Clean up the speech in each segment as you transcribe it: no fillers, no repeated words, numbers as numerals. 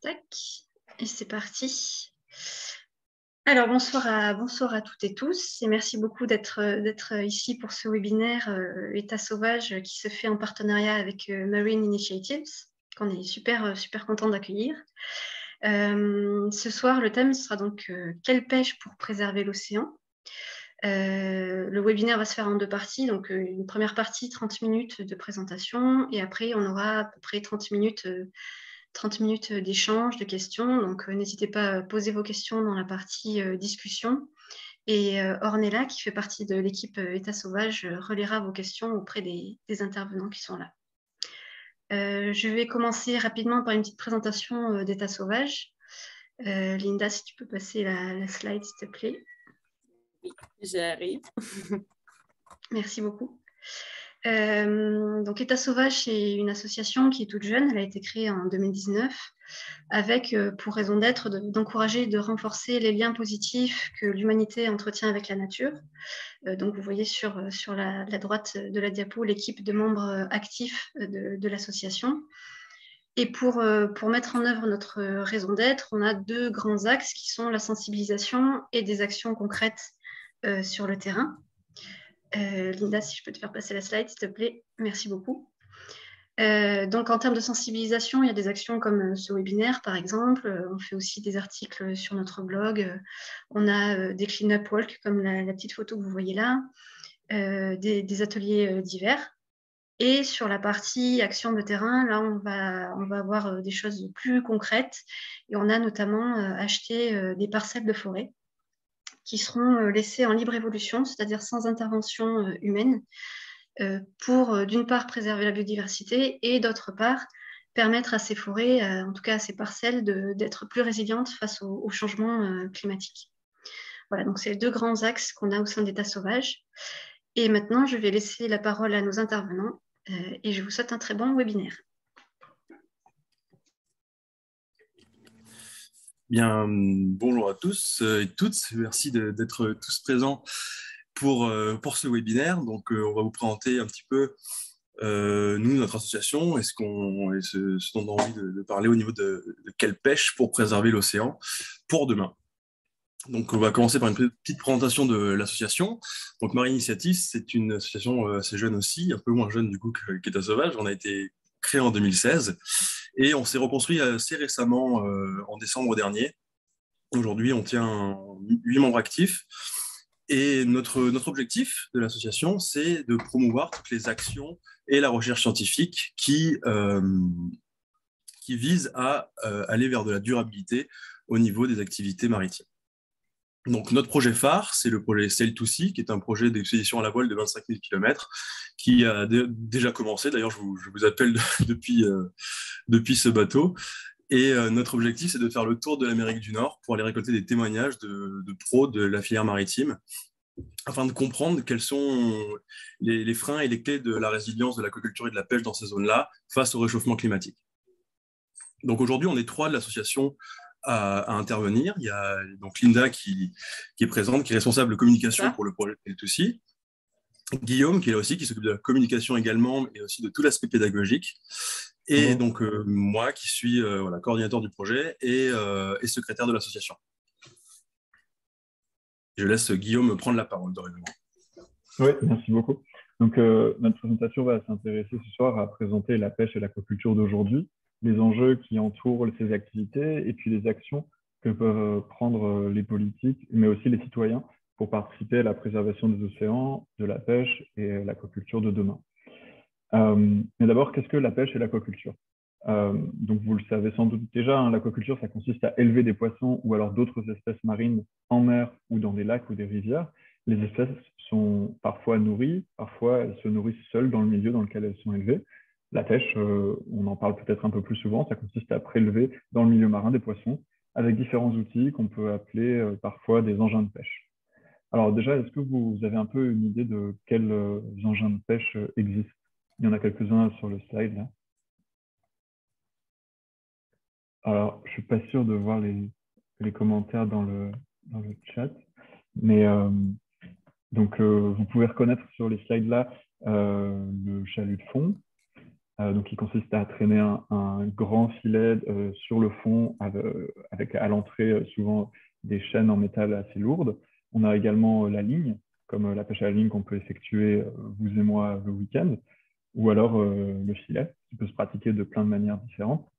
Tac, et c'est parti. Alors, bonsoir à toutes et tous, et merci beaucoup d'être ici pour ce webinaire État sauvage qui se fait en partenariat avec Marine Initiatives, qu'on est super content d'accueillir. Ce soir, le thème sera donc quelle pêche pour préserver l'océan. Le webinaire va se faire en deux parties, donc une première partie, 30 minutes de présentation, et après, on aura à peu près 30 minutes d'échange, de questions. Donc, n'hésitez pas à poser vos questions dans la partie discussion. Et Ornella, qui fait partie de l'équipe État sauvage, relaiera vos questions auprès des intervenants qui sont là. Je vais commencer rapidement par une petite présentation d'État sauvage. Linda, si tu peux passer la slide, s'il te plaît. Oui, j'arrive. Merci beaucoup. Donc, État sauvage, c'est une association qui est toute jeune. Elle a été créée en 2019 avec pour raison d'être d'encourager et de renforcer les liens positifs que l'humanité entretient avec la nature. Donc, vous voyez sur la droite de la diapo l'équipe de membres actifs de l'association. Et pour mettre en œuvre notre raison d'être, on a deux grands axes qui sont la sensibilisation et des actions concrètes sur le terrain. Linda, si je peux te faire passer la slide, s'il te plaît. Merci beaucoup. Donc, en termes de sensibilisation, il y a des actions comme ce webinaire, par exemple. On fait aussi des articles sur notre blog. On a des clean-up walk, comme la petite photo que vous voyez là, des ateliers divers. Et sur la partie action de terrain, là, on va avoir des choses plus concrètes. Et on a notamment acheté des parcelles de forêt qui seront laissées en libre évolution, c'est-à-dire sans intervention humaine, pour d'une part préserver la biodiversité et d'autre part permettre à ces forêts, en tout cas à ces parcelles, d'être plus résilientes face au changement climatique. Voilà, donc c'est les deux grands axes qu'on a au sein d'État sauvage. Et maintenant, je vais laisser la parole à nos intervenants et je vous souhaite un très bon webinaire. Bien, bonjour à tous et toutes, merci d'être tous présents pour ce webinaire. Donc, on va vous présenter un petit peu nous, notre association, et ce dont on a envie de parler au niveau de quelle pêche pour préserver l'océan pour demain. Donc, on va commencer par une petite présentation de l'association. Donc, Marine Initiatives, c'est une association assez jeune aussi, un peu moins jeune du coup qu'État sauvage. On a été créé en 2016 et on s'est reconstruit assez récemment en décembre dernier. Aujourd'hui, on tient 8 membres actifs et notre objectif de l'association, c'est de promouvoir toutes les actions et la recherche scientifique qui visent à aller vers de la durabilité au niveau des activités maritimes. Donc, notre projet phare, c'est le projet Sail2Sea, qui est un projet d'expédition à la voile de 25 000 km, qui a déjà commencé. D'ailleurs, je vous appelle depuis ce bateau. Et notre objectif, c'est de faire le tour de l'Amérique du Nord pour aller récolter des témoignages de pros de la filière maritime, afin de comprendre quels sont les freins et les clés de la résilience de l'aquaculture et de la pêche dans ces zones-là face au réchauffement climatique. Donc aujourd'hui, on est 3 de l'association à intervenir. Il y a donc Linda qui est présente, qui est responsable de communication pour le projet Sail2Sea. Guillaume, qui est là aussi, qui s'occupe de la communication également, et aussi de tout l'aspect pédagogique. Et donc, moi, qui suis coordinateur du projet et secrétaire de l'association. Je laisse Guillaume prendre la parole, dorénavant. Oui, merci beaucoup. Donc, notre présentation va s'intéresser ce soir à présenter la pêche et l'aquaculture d'aujourd'hui, les enjeux qui entourent ces activités et puis les actions que peuvent prendre les politiques, mais aussi les citoyens pour participer à la préservation des océans, de la pêche et l'aquaculture de demain. Mais d'abord, qu'est-ce que la pêche et l'aquaculture? Donc, vous le savez sans doute déjà, hein, l'aquaculture, ça consiste à élever des poissons ou alors d'autres espèces marines en mer ou dans des lacs ou des rivières. Les espèces sont parfois nourries, parfois elles se nourrissent seules dans le milieu dans lequel elles sont élevées. La pêche, on en parle peut-être un peu plus souvent, ça consiste à prélever dans le milieu marin des poissons avec différents outils qu'on peut appeler parfois des engins de pêche. Alors déjà, est-ce que vous avez un peu une idée de quels engins de pêche existent? Il y en a quelques-uns sur le slide là. Alors, je ne suis pas sûr de voir les commentaires dans le chat, mais donc vous pouvez reconnaître sur les slides là le chalut de fond, donc qui consiste à traîner un grand filet sur le fond avec à l'entrée souvent des chaînes en métal assez lourdes. On a également la ligne, comme la pêche à la ligne qu'on peut effectuer, vous et moi, le week-end, ou alors le filet, qui peut se pratiquer de plein de manières différentes.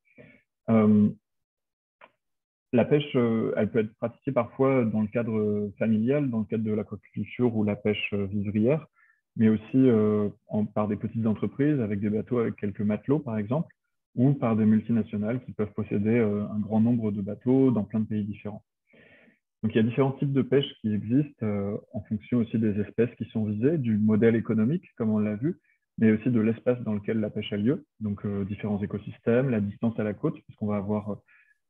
La pêche, elle peut être pratiquée parfois dans le cadre familial, dans le cadre de l'aquaculture ou la pêche vivrière, mais aussi par des petites entreprises avec des bateaux avec quelques matelots, par exemple, ou par des multinationales qui peuvent posséder un grand nombre de bateaux dans plein de pays différents. Donc, il y a différents types de pêche qui existent en fonction aussi des espèces qui sont visées, du modèle économique, comme on l'a vu, mais aussi de l'espace dans lequel la pêche a lieu, donc différents écosystèmes, la distance à la côte, puisqu'on va avoir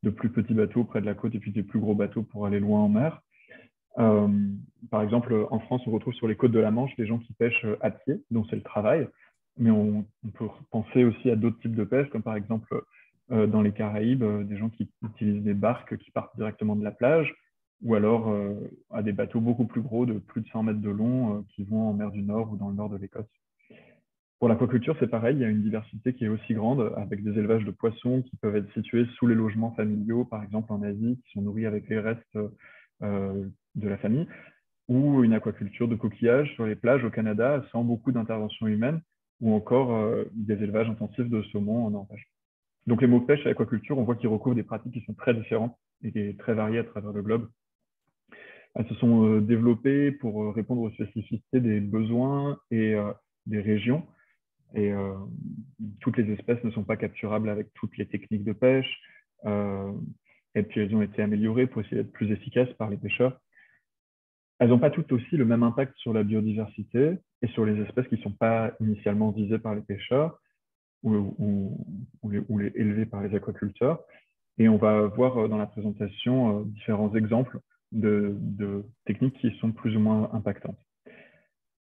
de plus petits bateaux près de la côte et puis des plus gros bateaux pour aller loin en mer. Par exemple, en France, on retrouve sur les côtes de la Manche des gens qui pêchent à pied, dont c'est le travail, mais on peut penser aussi à d'autres types de pêche, comme par exemple dans les Caraïbes, des gens qui utilisent des barques qui partent directement de la plage, ou alors à des bateaux beaucoup plus gros, de plus de 100 mètres de long, qui vont en mer du Nord ou dans le nord de l'Écosse. Pour l'aquaculture, c'est pareil, il y a une diversité qui est aussi grande, avec des élevages de poissons qui peuvent être situés sous les logements familiaux, par exemple en Asie, qui sont nourris avec les restes de la famille, ou une aquaculture de coquillages sur les plages au Canada, sans beaucoup d'intervention humaine, ou encore des élevages intensifs de saumon en Norvège. Donc les mots pêche et aquaculture, on voit qu'ils recouvrent des pratiques qui sont très différentes et très variées à travers le globe. Elles se sont développées pour répondre aux spécificités des besoins et des régions. Et toutes les espèces ne sont pas capturables avec toutes les techniques de pêche. Et puis elles ont été améliorées pour essayer d'être plus efficaces par les pêcheurs. Elles n'ont pas toutes aussi le même impact sur la biodiversité et sur les espèces qui ne sont pas initialement visées par les pêcheurs ou les élevées par les aquaculteurs. Et on va voir dans la présentation différents exemples de techniques qui sont plus ou moins impactantes.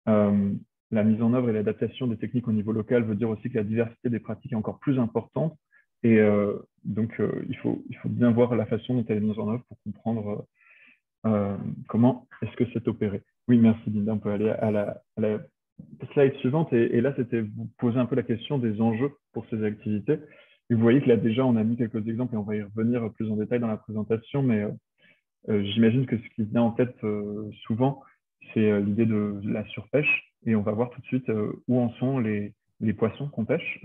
La mise en œuvre et l'adaptation des techniques au niveau local veut dire aussi que la diversité des pratiques est encore plus importante. Et donc, il faut bien voir la façon dont elle est mise en œuvre pour comprendre comment est-ce que c'est opéré. Oui, merci Linda. On peut aller à la slide suivante. Et là, c'était vous poser un peu la question des enjeux pour ces activités. Et vous voyez que là, déjà, on a mis quelques exemples et on va y revenir plus en détail dans la présentation. Mais j'imagine que ce qui vient en tête souvent, c'est l'idée de la surpêche. Et on va voir tout de suite où en sont les poissons qu'on pêche,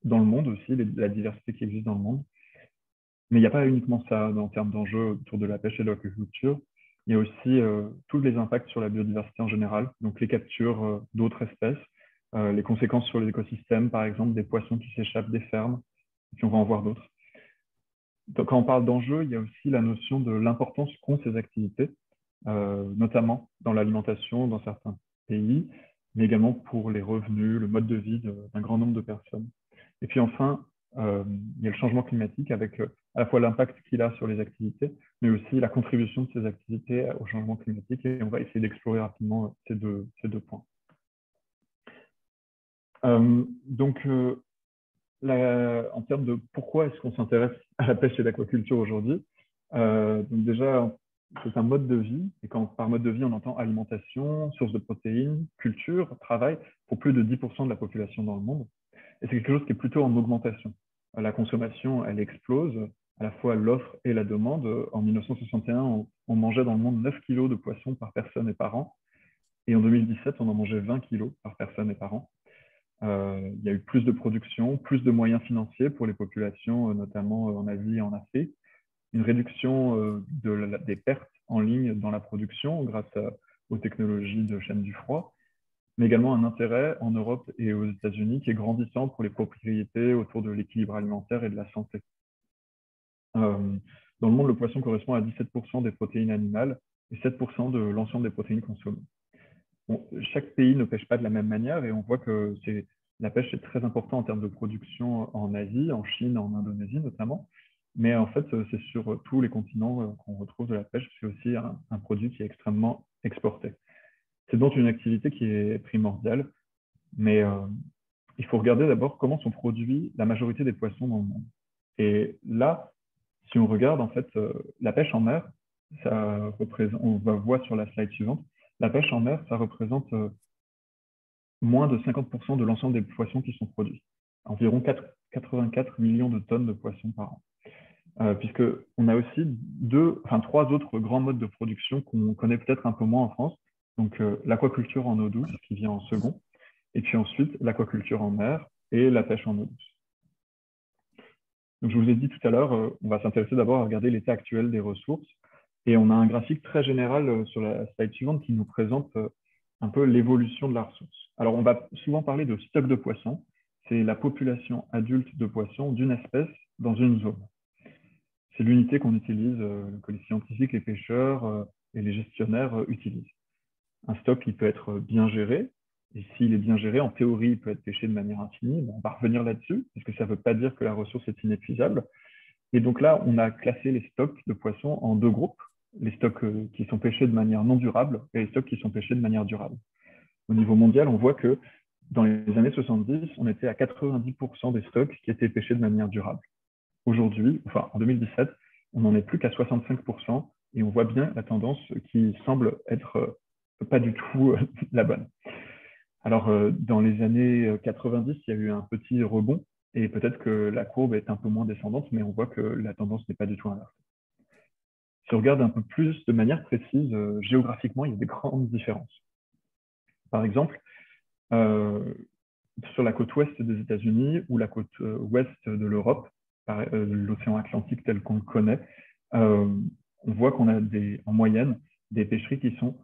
dans le monde aussi, la diversité qui existe dans le monde. Mais il n'y a pas uniquement ça en termes d'enjeux autour de la pêche et de l'aquaculture. Il y a aussi tous les impacts sur la biodiversité en général, donc les captures d'autres espèces, les conséquences sur les écosystèmes, par exemple, des poissons qui s'échappent des fermes, et puis on va en voir d'autres. Donc, quand on parle d'enjeux, il y a aussi la notion de l'importance qu'ont ces activités, notamment dans l'alimentation dans certains pays, mais également pour les revenus, le mode de vie d'un grand nombre de personnes. Et puis enfin, il y a le changement climatique avec à la fois l'impact qu'il a sur les activités, mais aussi la contribution de ces activités au changement climatique. Et on va essayer d'explorer rapidement ces deux points. En termes de pourquoi est-ce qu'on s'intéresse à la pêche et l'aquaculture aujourd'hui, donc déjà, c'est un mode de vie, et quand par mode de vie, on entend alimentation, source de protéines, culture, travail, pour plus de 10% de la population dans le monde. Et c'est quelque chose qui est plutôt en augmentation. La consommation, elle explose, à la fois l'offre et la demande. En 1961, on mangeait dans le monde 9 kilos de poissons par personne et par an. Et en 2017, on en mangeait 20 kilos par personne et par an. Il y a eu plus de production, plus de moyens financiers pour les populations, notamment en Asie et en Afrique. Une réduction des pertes en ligne dans la production grâce aux technologies de chaîne du froid, mais également un intérêt en Europe et aux États-Unis qui est grandissant pour les propriétés autour de l'équilibre alimentaire et de la santé. Dans le monde, le poisson correspond à 17% des protéines animales et 7% de l'ensemble des protéines consommées. Bon, chaque pays ne pêche pas de la même manière et on voit que la pêche est très importante en termes de production en Asie, en Chine, en Indonésie notamment. Mais en fait, c'est sur tous les continents qu'on retrouve de la pêche. C'est aussi un produit qui est extrêmement exporté. C'est donc une activité qui est primordiale, mais il faut regarder d'abord comment sont produits la majorité des poissons dans le monde. Et là, si on regarde, en fait, la pêche en mer, ça représente, on va voir sur la slide suivante, la pêche en mer, ça représente moins de 50% de l'ensemble des poissons qui sont produits. Environ 84 millions de tonnes de poissons par an. Puisqu'on a aussi trois autres grands modes de production qu'on connaît peut-être un peu moins en France. Donc, l'aquaculture en eau douce, qui vient en second, et puis ensuite l'aquaculture en mer et la pêche en eau douce. Donc, je vous ai dit tout à l'heure, on va s'intéresser d'abord à regarder l'état actuel des ressources. Et on a un graphique très général sur la slide suivante qui nous présente un peu l'évolution de la ressource. Alors, on va souvent parler de stock de poissons. C'est la population adulte de poissons d'une espèce dans une zone. C'est l'unité qu'on utilise, que les scientifiques, les pêcheurs et les gestionnaires utilisent. Un stock, il peut être bien géré. Et s'il est bien géré, en théorie, il peut être pêché de manière infinie. Bon, on va revenir là-dessus, parce que ça ne veut pas dire que la ressource est inépuisable. Et donc là, on a classé les stocks de poissons en deux groupes. Les stocks qui sont pêchés de manière non durable et les stocks qui sont pêchés de manière durable. Au niveau mondial, on voit que dans les années 70, on était à 90% des stocks qui étaient pêchés de manière durable. Aujourd'hui, en 2017, on n'en est plus qu'à 65% et on voit bien la tendance qui semble être pas du tout la bonne. Alors, dans les années 90, il y a eu un petit rebond et peut-être que la courbe est un peu moins descendante, mais on voit que la tendance n'est pas du tout inversée. Si on regarde un peu plus de manière précise, géographiquement, il y a des grandes différences. Par exemple, sur la côte ouest des États-Unis ou la côte ouest de l'Europe, l'océan Atlantique tel qu'on le connaît, on voit qu'on a en moyenne des pêcheries qui sont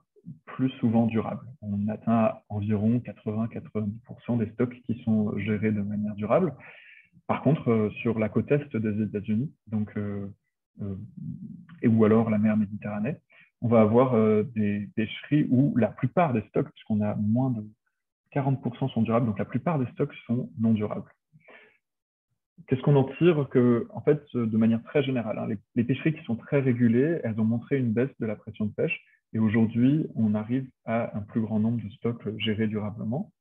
plus souvent durables. On atteint environ 80-90% des stocks qui sont gérés de manière durable. Par contre, sur la côte est des États-Unis, ou alors la mer Méditerranée, on va avoir des pêcheries où la plupart des stocks, puisqu'on a moins de 40% sont durables, donc la plupart des stocks sont non durables. Qu'est-ce qu'on en tire? En fait, de manière très générale, les pêcheries qui sont très régulées, elles ont montré une baisse de la pression de pêche. Et aujourd'hui, on arrive à un plus grand nombre de stocks gérés durablement.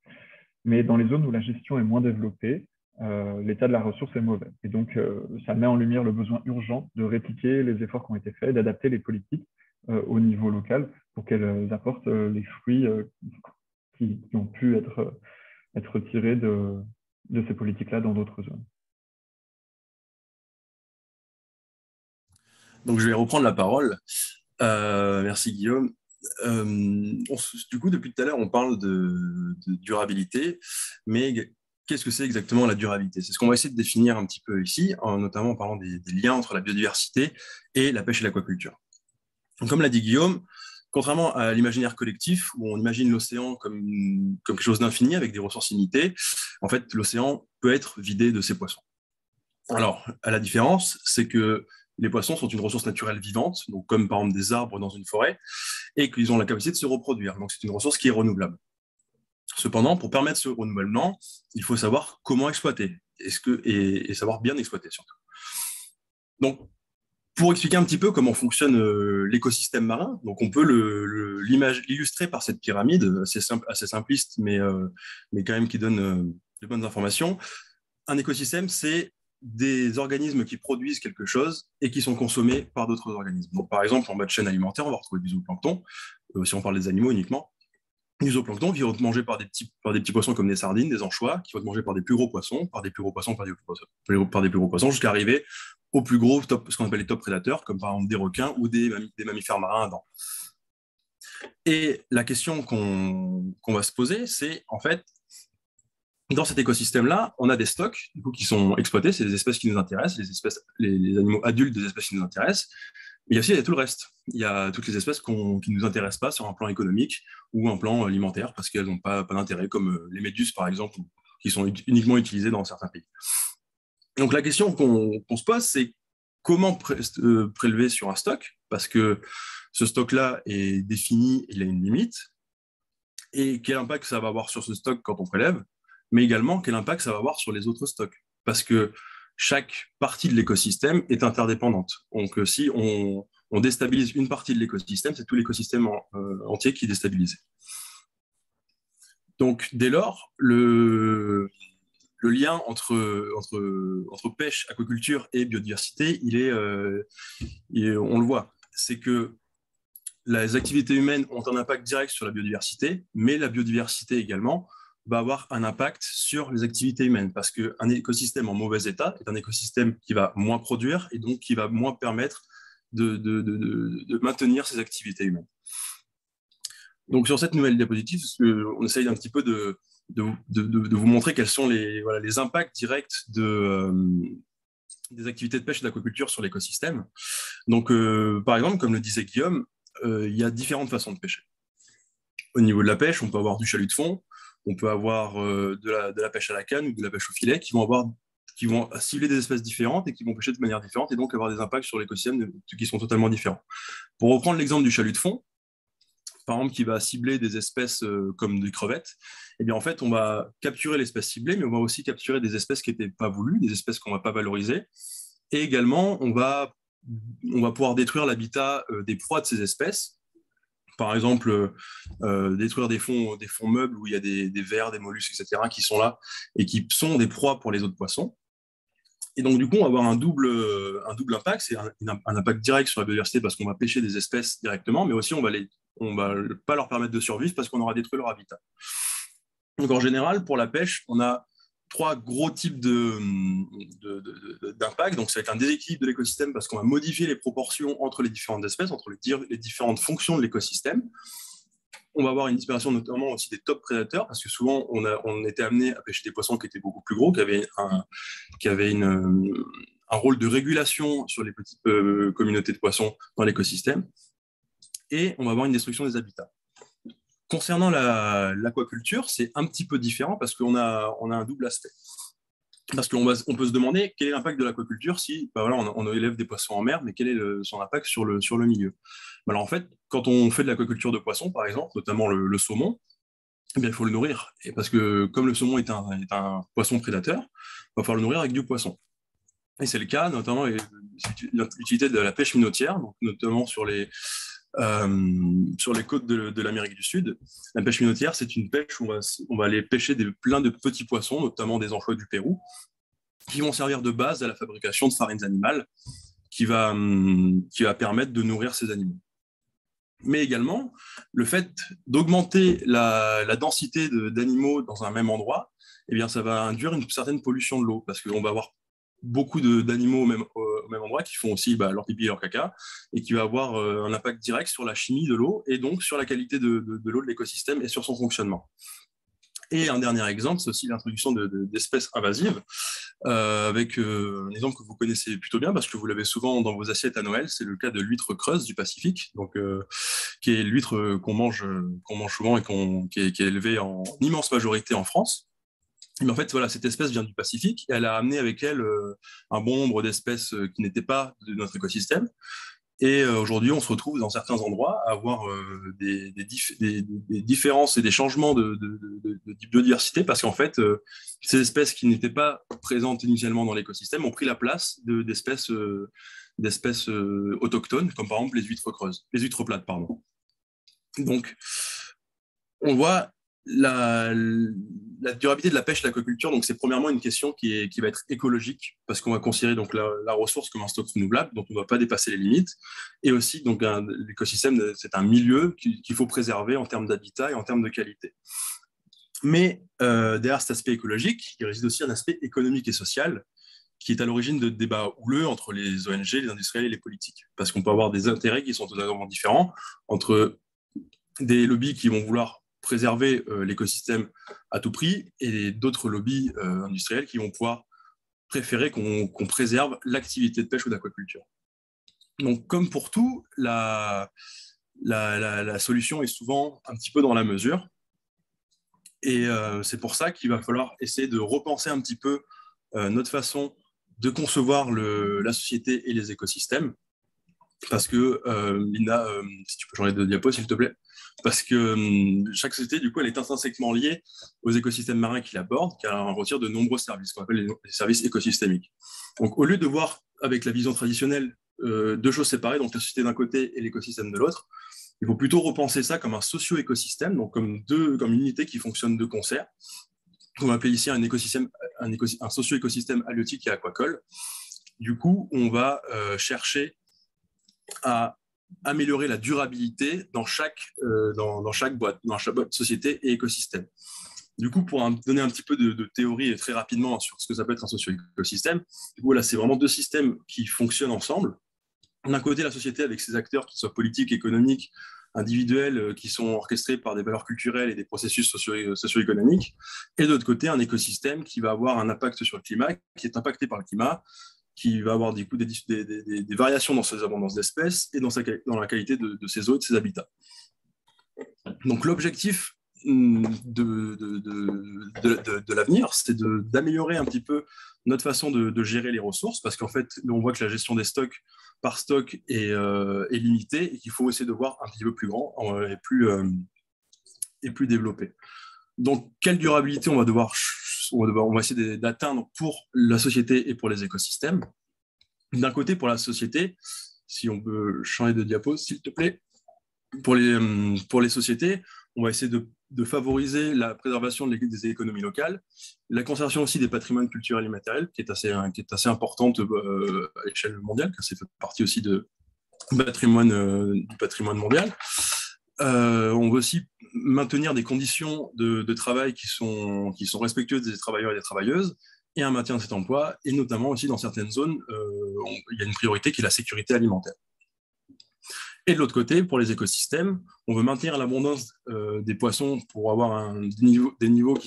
Mais dans les zones où la gestion est moins développée, l'état de la ressource est mauvais. Et donc, ça met en lumière le besoin urgent de répliquer les efforts qui ont été faits, d'adapter les politiques au niveau local pour qu'elles apportent les fruits qui ont pu être tirés de ces politiques-là dans d'autres zones. Donc, je vais reprendre la parole. Merci Guillaume. Du coup, depuis tout à l'heure, on parle de durabilité, mais qu'est-ce que c'est exactement la durabilité? C'est ce qu'on va essayer de définir un petit peu ici, notamment en parlant des liens entre la biodiversité et la pêche et l'aquaculture. Comme l'a dit Guillaume, contrairement à l'imaginaire collectif, où on imagine l'océan comme quelque chose d'infini avec des ressources limitées, en fait, l'océan peut être vidé de ses poissons. Alors, à la différence, c'est que les poissons sont une ressource naturelle vivante, donc comme par exemple des arbres dans une forêt, et qu'ils ont la capacité de se reproduire. Donc c'est une ressource qui est renouvelable. Cependant, pour permettre ce renouvellement, il faut savoir comment exploiter, et savoir bien exploiter surtout. Donc, pour expliquer un petit peu comment fonctionne l'écosystème marin, donc on peut l'illustrer par cette pyramide, assez simpliste, mais quand même qui donne de bonnes informations. Un écosystème, c'est des organismes qui produisent quelque chose et qui sont consommés par d'autres organismes. Donc, par exemple, en bas de chaîne alimentaire, on va retrouver du zooplancton, si on parle des animaux uniquement. Du zooplancton qui vont être mangés par des petits poissons comme des sardines, des anchois, qui vont être mangés par des plus gros poissons, par des plus gros poissons, jusqu'à arriver aux plus gros, ce qu'on appelle les top prédateurs, comme par exemple des requins ou des mammifères marins à dents. Et la question qu'on va se poser, c'est en fait, dans cet écosystème-là, on a des stocks du coup, qui sont exploités, c'est des espèces qui nous intéressent, les animaux adultes des espèces qui nous intéressent, mais il y a tout le reste. Il y a toutes les espèces qui ne nous intéressent pas sur un plan économique ou un plan alimentaire, parce qu'elles n'ont pas d'intérêt, comme les méduses par exemple, qui sont uniquement utilisées dans certains pays. Donc la question qu'on se pose, c'est comment prélever sur un stock, parce que ce stock-là est défini, il a une limite, et quel impact ça va avoir sur ce stock quand on prélève, mais également quel impact ça va avoir sur les autres stocks. Parce que chaque partie de l'écosystème est interdépendante. Donc, si on déstabilise une partie de l'écosystème, c'est tout l'écosystème entier qui est déstabilisé. Donc, dès lors, le lien entre pêche, aquaculture et biodiversité, on le voit. C'est que les activités humaines ont un impact direct sur la biodiversité, mais la biodiversité également va avoir un impact sur les activités humaines, parce qu'un écosystème en mauvais état est un écosystème qui va moins produire et donc qui va moins permettre de maintenir ces activités humaines. Donc sur cette nouvelle diapositive, on essaye un petit peu de vous montrer quels sont les impacts directs des activités de pêche et d'aquaculture sur l'écosystème. Donc, par exemple, comme le disait Guillaume, il y a différentes façons de pêcher. Au niveau de la pêche, on peut avoir du chalut de fond, on peut avoir de la pêche à la canne ou de la pêche au filet qui vont cibler des espèces différentes et qui vont pêcher de manière différente et donc avoir des impacts sur l'écosystème qui sont totalement différents. Pour reprendre l'exemple du chalut de fond, par exemple, qui va cibler des espèces comme des crevettes, eh bien, en fait, on va capturer l'espèce ciblée, mais on va aussi capturer des espèces qui n'étaient pas voulues, des espèces qu'on ne va pas valoriser. Et également, on va pouvoir détruire l'habitat des proies de ces espèces. Par exemple, détruire des fonds meubles où il y a des vers, des mollusques, etc., qui sont là et qui sont des proies pour les autres poissons. Et donc, du coup, on va avoir un double impact. C'est un impact direct sur la biodiversité parce qu'on va pêcher des espèces directement, mais aussi on va pas leur permettre de survivre parce qu'on aura détruit leur habitat. Donc, en général, pour la pêche, on a 3 gros types d'impact. Donc, ça va être un déséquilibre de l'écosystème parce qu'on va modifier les proportions entre les différentes espèces, entre les différentes fonctions de l'écosystème. On va avoir une disparition notamment aussi des top prédateurs parce que souvent, on était amené à pêcher des poissons qui étaient beaucoup plus gros, qui avaient un rôle de régulation sur les petites communautés de poissons dans l'écosystème. Et on va avoir une destruction des habitats. Concernant l'aquaculture, c'est un petit peu différent parce qu'on a un double aspect. Parce qu'on peut se demander quel est l'impact de l'aquaculture si on élève des poissons en mer, mais quel est son impact sur le milieu. Alors en fait, quand on fait de l'aquaculture de poissons, par exemple, notamment le saumon, eh bien, il faut le nourrir. Et parce que comme le saumon est un poisson prédateur, il va falloir le nourrir avec du poisson. Et c'est le cas, notamment, l'utilité de la pêche minotière, donc notamment sur les côtes de l'Amérique du Sud. La pêche minotière, c'est une pêche où on va aller pêcher plein de petits poissons, notamment des anchois du Pérou, qui vont servir de base à la fabrication de farines animales qui va permettre de nourrir ces animaux. Mais également, le fait d'augmenter la densité d'animaux dans un même endroit, eh bien, ça va induire une certaine pollution de l'eau, parce qu'on va avoir beaucoup d'animaux au même endroit qui font aussi leur pipi et leur caca, et qui va avoir un impact direct sur la chimie de l'eau, et donc sur la qualité de l'eau de l'écosystème et sur son fonctionnement. Et un dernier exemple, c'est aussi l'introduction d'espèces invasives, avec un exemple que vous connaissez plutôt bien, parce que vous l'avez souvent dans vos assiettes à Noël, c'est le cas de l'huître creuse du Pacifique, donc, qui est l'huître qu'on mange souvent et qui est élevée en immense majorité en France. Mais en fait, voilà, cette espèce vient du Pacifique et elle a amené avec elle un bon nombre d'espèces qui n'étaient pas de notre écosystème. Et aujourd'hui, on se retrouve dans certains endroits à avoir des différences et des changements de biodiversité parce qu'en fait, ces espèces qui n'étaient pas présentes initialement dans l'écosystème ont pris la place d'espèces autochtones, comme par exemple les huîtres creuses, les huîtres plates, pardon. Donc, on voit la durabilité de la pêche et de l'aquaculture, donc c'est premièrement une question qui va être écologique, parce qu'on va considérer donc la ressource comme un stock renouvelable, donc on ne doit pas dépasser les limites, et aussi donc l'écosystème, c'est un milieu qu'il faut préserver en termes d'habitat et en termes de qualité. Mais derrière cet aspect écologique, il réside aussi un aspect économique et social, qui est à l'origine de débats houleux entre les ONG, les industriels et les politiques, parce qu'on peut avoir des intérêts qui sont totalement différents entre des lobbies qui vont vouloir préserver l'écosystème à tout prix et d'autres lobbies industriels qui vont pouvoir préférer qu'on préserve l'activité de pêche ou d'aquaculture. Donc, comme pour tout, la solution est souvent un petit peu dans la mesure. Et c'est pour ça qu'il va falloir essayer de repenser un petit peu notre façon de concevoir la société et les écosystèmes. Parce que, Linda, si tu peux changer de diapo, s'il te plaît. Parce que chaque société, du coup, elle est intrinsèquement liée aux écosystèmes marins qui l'abordent, car elle retire de nombreux services, qu'on appelle les services écosystémiques. Donc, au lieu de voir avec la vision traditionnelle deux choses séparées, donc la société d'un côté et l'écosystème de l'autre, il faut plutôt repenser ça comme un socio-écosystème, donc comme une unité qui fonctionne de concert. On va appeler ici un socio-écosystème halieutique et aquacole. Du coup, on va chercher à améliorer la durabilité dans chaque boîte, société et écosystème. Du coup, pour donner un petit peu de théorie et très rapidement sur ce que ça peut être un socio-écosystème, voilà, c'est vraiment deux systèmes qui fonctionnent ensemble. D'un côté, la société avec ses acteurs, qui soient politiques, économiques, individuels, qui sont orchestrés par des valeurs culturelles et des processus socio-économiques. Et de l'autre côté, un écosystème qui va avoir un impact sur le climat, qui est impacté par le climat, qui va avoir des variations dans ses abondances d'espèces et dans la qualité de ses eaux et de ses habitats. Donc l'objectif de l'avenir, c'est d'améliorer un petit peu notre façon de gérer les ressources, parce qu'en fait, on voit que la gestion des stocks par stock est limitée et qu'il faut essayer de voir un petit peu plus grand et plus développé. Donc, quelle durabilité on va essayer d'atteindre pour la société et pour les écosystèmes? D'un côté, pour la société, si on peut changer de diapo, s'il te plaît, pour les sociétés, on va essayer de favoriser la préservation des économies locales, la conservation aussi des patrimoines culturels et matériels, qui est assez importante à l'échelle mondiale, car c'est fait partie aussi du patrimoine mondial. On veut aussi maintenir des conditions de travail qui sont respectueuses des travailleurs et des travailleuses, et un maintien de cet emploi, et notamment aussi dans certaines zones, il y a une priorité qui est la sécurité alimentaire. Et de l'autre côté, pour les écosystèmes, on veut maintenir l'abondance des poissons pour avoir des niveaux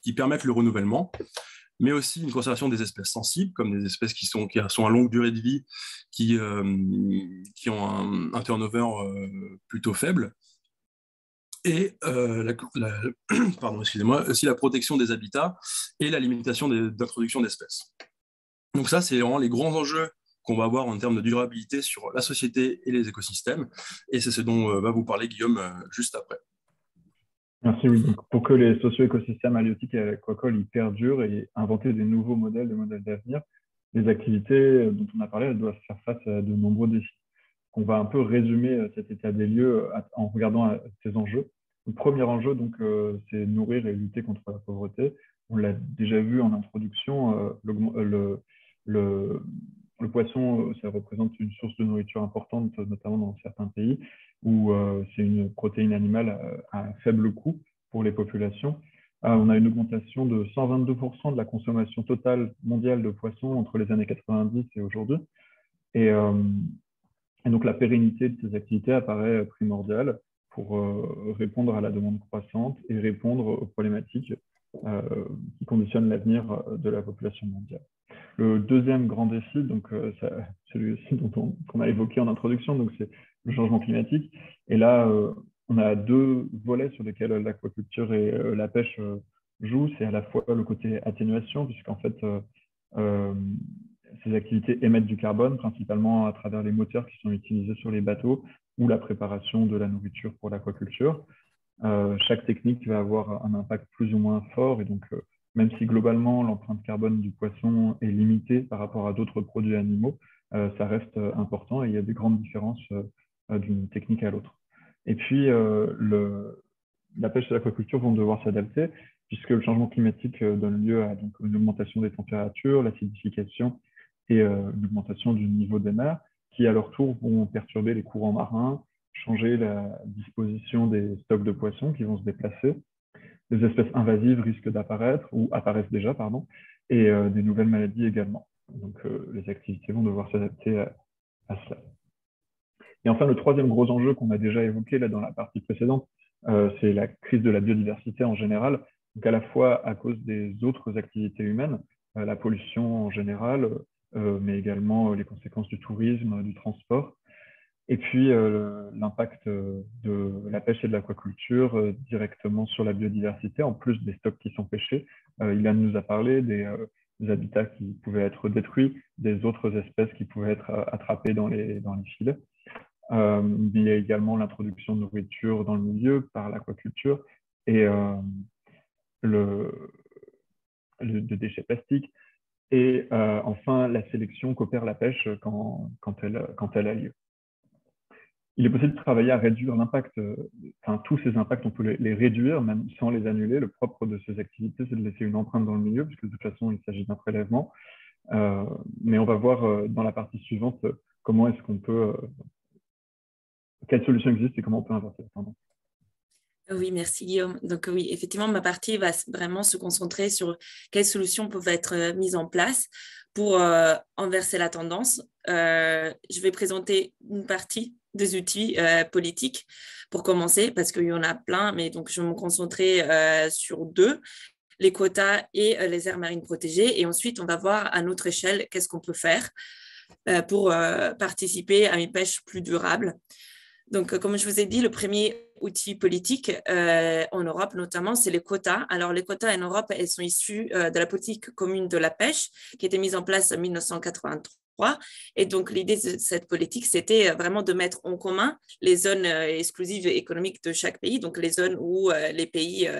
qui permettent le renouvellement, mais aussi une conservation des espèces sensibles, comme des espèces qui sont à longue durée de vie, qui ont un turnover plutôt faible, et aussi la protection des habitats et la limitation d'introduction d'espèces. Donc ça, c'est vraiment les grands enjeux qu'on va avoir en termes de durabilité sur la société et les écosystèmes. Et c'est ce dont va vous parler Guillaume juste après. Merci, oui. Donc, pour que les socio-écosystèmes halieutiques et aquacoles y perdurent et inventer des nouveaux modèles, des modèles d'avenir, les activités dont on a parlé, elles doivent faire face à de nombreux défis. On va un peu résumer cet état des lieux en regardant ces enjeux. Le premier enjeu, donc, c'est nourrir et lutter contre la pauvreté. On l'a déjà vu en introduction, le poisson, ça représente une source de nourriture importante, notamment dans certains pays, où c'est une protéine animale à faible coût pour les populations. On a une augmentation de 122% de la consommation totale mondiale de poissons entre les années 90 et aujourd'hui. Et donc, la pérennité de ces activités apparaît primordiale pour répondre à la demande croissante et répondre aux problématiques qui conditionnent l'avenir de la population mondiale. Le deuxième grand défi, donc celui aussi qu'on a évoqué en introduction, donc c'est le changement climatique. Et là, on a deux volets sur lesquels l'aquaculture et la pêche jouent. C'est à la fois le côté atténuation, puisqu'en fait, ces activités émettent du carbone, principalement à travers les moteurs qui sont utilisés sur les bateaux ou la préparation de la nourriture pour l'aquaculture. Chaque technique va avoir un impact plus ou moins fort, et donc même si globalement l'empreinte carbone du poisson est limitée par rapport à d'autres produits animaux, ça reste important et il y a des grandes différences d'une technique à l'autre. Et puis, la pêche et l'aquaculture vont devoir s'adapter, puisque le changement climatique donne lieu à donc, une augmentation des températures, l'acidification et une augmentation du niveau des mers, qui à leur tour vont perturber les courants marins, changer la disposition des stocks de poissons qui vont se déplacer. Des espèces invasives risquent d'apparaître, ou apparaissent déjà, pardon, et des nouvelles maladies également. Donc, les activités vont devoir s'adapter à cela. Et enfin, le troisième gros enjeu qu'on a déjà évoqué là dans la partie précédente, c'est la crise de la biodiversité en général, donc à la fois à cause des autres activités humaines, la pollution en général, mais également les conséquences du tourisme, du transport, et puis l'impact de la pêche et de l'aquaculture directement sur la biodiversité, en plus des stocks qui sont pêchés. Ilan nous a parlé des habitats qui pouvaient être détruits, des autres espèces qui pouvaient être attrapées dans les filets. Il y a également l'introduction de nourriture dans le milieu par l'aquaculture et de déchets plastiques. Et enfin, la sélection qu'opère la pêche quand elle a lieu. Il est possible de travailler à réduire l'impact, tous ces impacts, on peut les réduire, même sans les annuler. Le propre de ces activités, c'est de laisser une empreinte dans le milieu, puisque de toute façon, il s'agit d'un prélèvement. Mais on va voir dans la partie suivante comment est-ce qu'on peut... quelles solutions existent et comment on peut inverser la tendance. Oui, merci Guillaume. Donc oui, effectivement, ma partie va vraiment se concentrer sur quelles solutions peuvent être mises en place pour inverser la tendance. Je vais présenter une partie des outils politiques pour commencer, parce qu'il y en a plein, mais donc je vais me concentrer sur deux, les quotas et les aires marines protégées. Et ensuite, on va voir à notre échelle qu'est-ce qu'on peut faire pour participer à une pêche plus durable. Donc, comme je vous ai dit, le premier outil politique en Europe, notamment, c'est les quotas. Alors, les quotas en Europe, elles sont issues de la politique commune de la pêche qui a été mise en place en 1983. Et donc, l'idée de cette politique, c'était vraiment de mettre en commun les zones exclusives économiques de chaque pays, donc les zones où les pays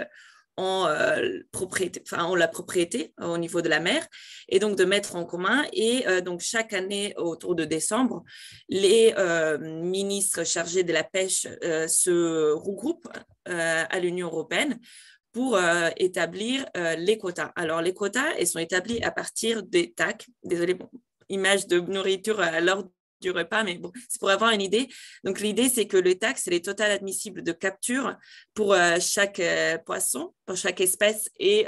ont la propriété au niveau de la mer, et donc de mettre en commun. Et donc chaque année, autour de décembre, les ministres chargés de la pêche se regroupent à l'Union européenne pour établir les quotas. Alors les quotas, ils sont établis à partir des TAC. Désolée, bon, image de nourriture à l'heure du repas, mais bon, c'est pour avoir une idée. Donc, l'idée, c'est que le TAC, c'est les totales admissibles de capture pour chaque poisson, pour chaque espèce et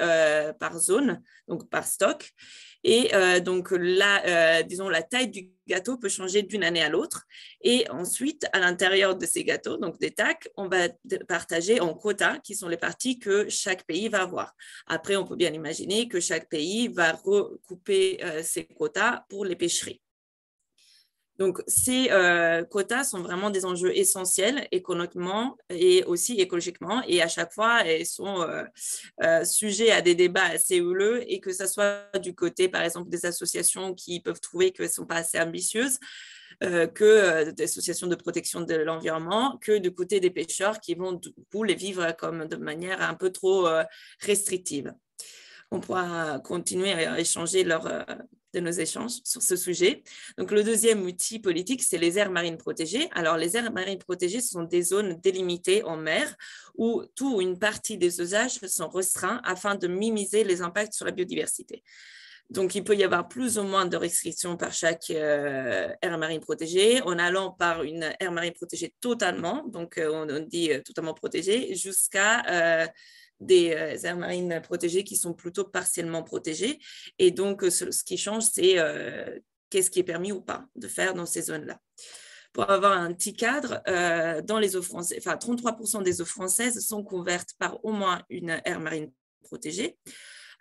par zone, donc par stock. Et donc, là, disons, la taille du gâteau peut changer d'une année à l'autre. Et ensuite, à l'intérieur de ces gâteaux, donc des TAC, on va partager en quotas, qui sont les parties que chaque pays va avoir. Après, on peut bien imaginer que chaque pays va recouper ses quotas pour les pêcheries. Donc, ces quotas sont vraiment des enjeux essentiels économiquement et aussi écologiquement. Et à chaque fois, ils sont sujets à des débats assez houleux, et que ce soit du côté, par exemple, des associations qui peuvent trouver qu'elles ne sont pas assez ambitieuses, que des associations de protection de l'environnement, que du côté des pêcheurs qui vont du coup les vivre comme de manière un peu trop restrictive. On pourra continuer à échanger de nos échanges sur ce sujet. Donc, le deuxième outil politique, c'est les aires marines protégées. Alors, les aires marines protégées sont des zones délimitées en mer où tout ou une partie des usages sont restreints afin de minimiser les impacts sur la biodiversité. Donc, il peut y avoir plus ou moins de restrictions par chaque aire marine protégée, en allant par une aire marine protégée totalement, donc on dit totalement protégée, jusqu'à des aires marines protégées qui sont plutôt partiellement protégées. Et donc, ce qui change, c'est qu'est-ce qui est permis ou pas de faire dans ces zones-là. Pour avoir un petit cadre, dans les eaux françaises, 33% des eaux françaises sont couvertes par au moins une aire marine protégée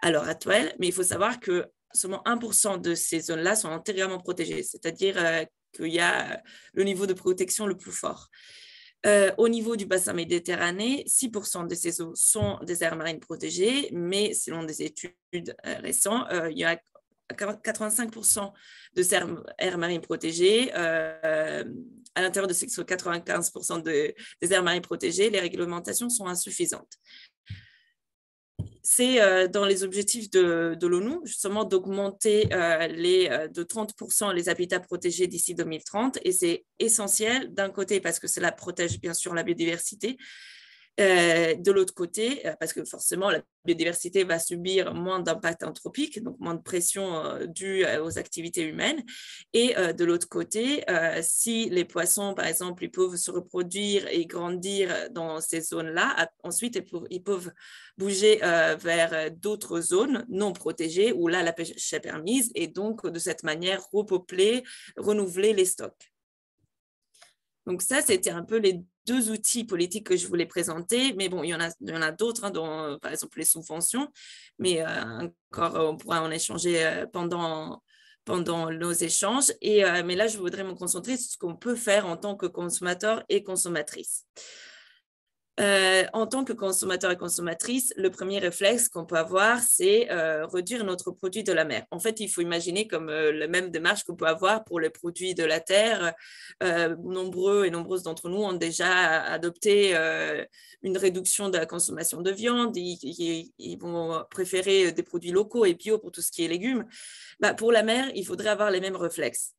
à l'heure actuelle, mais il faut savoir que seulement 1% de ces zones-là sont entièrement protégées, c'est-à-dire qu'il y a le niveau de protection le plus fort. Au niveau du bassin méditerranéen, 6% de ces eaux sont des aires marines protégées, mais selon des études récentes, il y a 85% de ces aires marines protégées. À l'intérieur de ces 95% des aires marines protégées, les réglementations sont insuffisantes. C'est dans les objectifs de l'ONU, justement, d'augmenter de 30% les habitats protégés d'ici 2030. Et c'est essentiel, d'un côté, parce que cela protège bien sûr la biodiversité. De l'autre côté, parce que forcément, la biodiversité va subir moins d'impact anthropique, donc moins de pression due aux activités humaines. Et de l'autre côté, si les poissons, par exemple, ils peuvent se reproduire et grandir dans ces zones-là, ensuite, ils peuvent bouger vers d'autres zones non protégées où là, la pêche est permise, et donc, de cette manière, repeupler, renouveler les stocks. Donc ça, c'était un peu les deux outils politiques que je voulais présenter. Mais bon, il y en a d'autres, dont par exemple les subventions. Mais encore, on pourra en échanger pendant nos échanges. Mais là, je voudrais me concentrer sur ce qu'on peut faire en tant que consommateur et consommatrice. En tant que consommateur et consommatrice, le premier réflexe qu'on peut avoir, c'est réduire notre produit de la mer. En fait, il faut imaginer comme la même démarche qu'on peut avoir pour les produits de la terre. Nombreux et nombreuses d'entre nous ont déjà adopté une réduction de la consommation de viande. Ils vont préférer des produits locaux et bio pour tout ce qui est légumes. Pour la mer, il faudrait avoir les mêmes réflexes.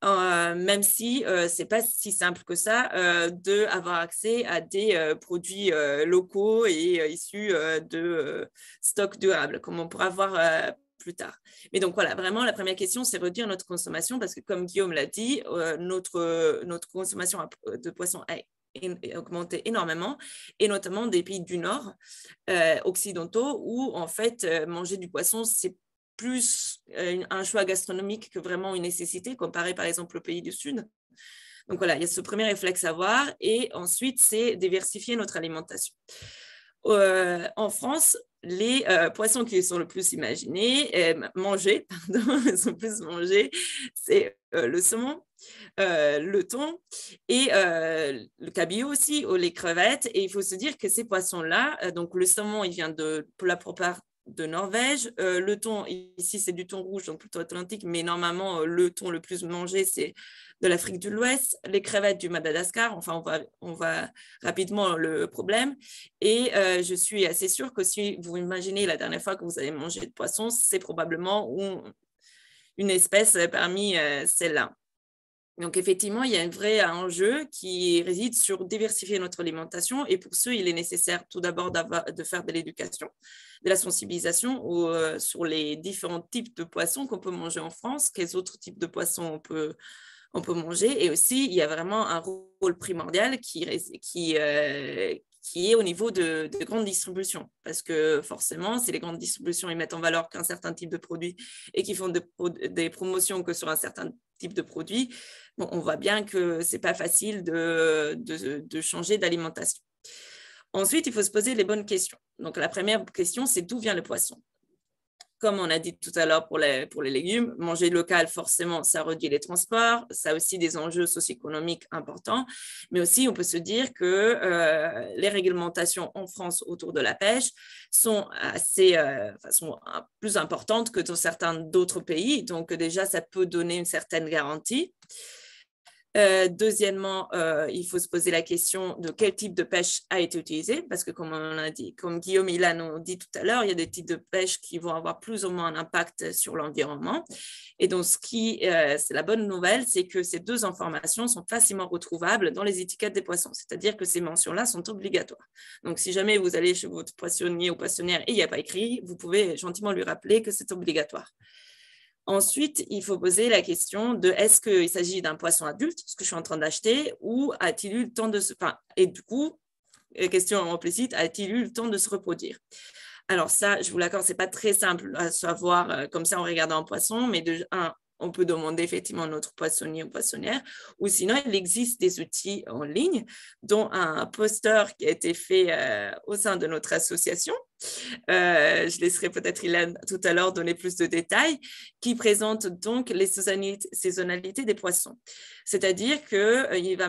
Même si ce n'est pas si simple que ça d'avoir accès à des produits locaux et issus de stocks durables, comme on pourra voir plus tard. Mais donc voilà, vraiment, la première question, c'est réduire notre consommation, parce que comme Guillaume l'a dit, notre consommation de poissons augmenté énormément, et notamment des pays du Nord, occidentaux, où en fait, manger du poisson, c'est plus un choix gastronomique que vraiment une nécessité, comparé par exemple aux pays du Sud. Donc voilà, il y a ce premier réflexe à avoir, et ensuite, c'est diversifier notre alimentation. En France, les poissons qui sont le plus mangés, c'est le saumon, le thon et le cabillaud aussi, ou les crevettes. Et il faut se dire que ces poissons-là, donc le saumon, il vient pour la plupart de Norvège. Le thon, ici, c'est du thon rouge, donc plutôt atlantique, mais normalement, le thon le plus mangé, c'est de l'Afrique de l'Ouest, les crevettes du Madagascar. Enfin, on va rapidement le problème. Et je suis assez sûre que si vous imaginez la dernière fois que vous avez mangé de poisson, c'est probablement une espèce parmi celles-là. Donc, effectivement, il y a un vrai enjeu qui réside sur diversifier notre alimentation. Et pour ce, il est nécessaire tout d'abord de faire de l'éducation, de la sensibilisation sur les différents types de poissons qu'on peut manger en France, quels autres types de poissons on peut manger. Et aussi, il y a vraiment un rôle primordial qui est au niveau de grande distribution. Parce que forcément, si les grandes distributions ils mettent en valeur qu'un certain type de produit et qui font des promotions que sur un certain type de produit, bon, on voit bien que ce n'est pas facile de changer d'alimentation. Ensuite, il faut se poser les bonnes questions. Donc, la première question, c'est d'où vient le poisson? Comme on a dit tout à l'heure pour les légumes, manger local, forcément, ça réduit les transports, ça a aussi des enjeux socio-économiques importants, mais aussi on peut se dire que les réglementations en France autour de la pêche sont sont plus importantes que dans certains d'autres pays, donc déjà, ça peut donner une certaine garantie. Deuxièmement, il faut se poser la question de quel type de pêche a été utilisé, parce que comme on a dit, comme Guillaume et Ilan ont dit tout à l'heure, il y a des types de pêche qui vont avoir plus ou moins un impact sur l'environnement. Et donc, c'est la bonne nouvelle, c'est que ces deux informations sont facilement retrouvables dans les étiquettes des poissons, c'est-à-dire que ces mentions-là sont obligatoires. Donc, si jamais vous allez chez votre poissonnier ou poissonnière et il n'y a pas écrit, vous pouvez gentiment lui rappeler que c'est obligatoire. Ensuite, il faut poser la question de est-ce qu'il s'agit d'un poisson adulte, ce que je suis en train d'acheter, ou a-t-il eu le temps de se... et du coup, question implicite, a-t-il eu le temps de se reproduire? Alors ça, je vous l'accorde, ce n'est pas très simple à savoir comme ça en regardant un poisson, mais on peut demander effectivement à notre poissonnier ou poissonnière, ou sinon, il existe des outils en ligne, dont un poster qui a été fait au sein de notre association. Je laisserai peut-être Ilan tout à l'heure donner plus de détails, qui présente donc les saisonnalités des poissons. C'est-à-dire qu'il va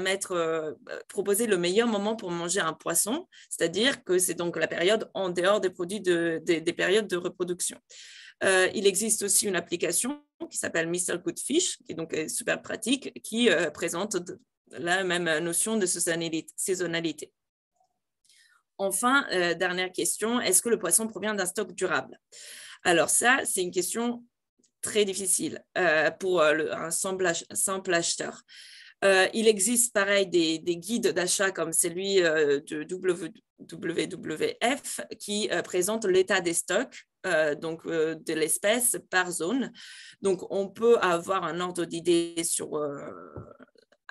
proposer le meilleur moment pour manger un poisson, c'est-à-dire que c'est donc la période en dehors des produits des périodes de reproduction. Il existe aussi une application qui s'appelle Mr. Good Fish, qui est donc super pratique, qui présente la même notion de saisonnalité. Enfin, dernière question, est-ce que le poisson provient d'un stock durable? Alors ça, c'est une question très difficile pour un simple acheteur. Il existe pareil des guides d'achat comme celui de WWF qui présente l'état des stocks de l'espèce par zone. Donc, on peut avoir un ordre d'idée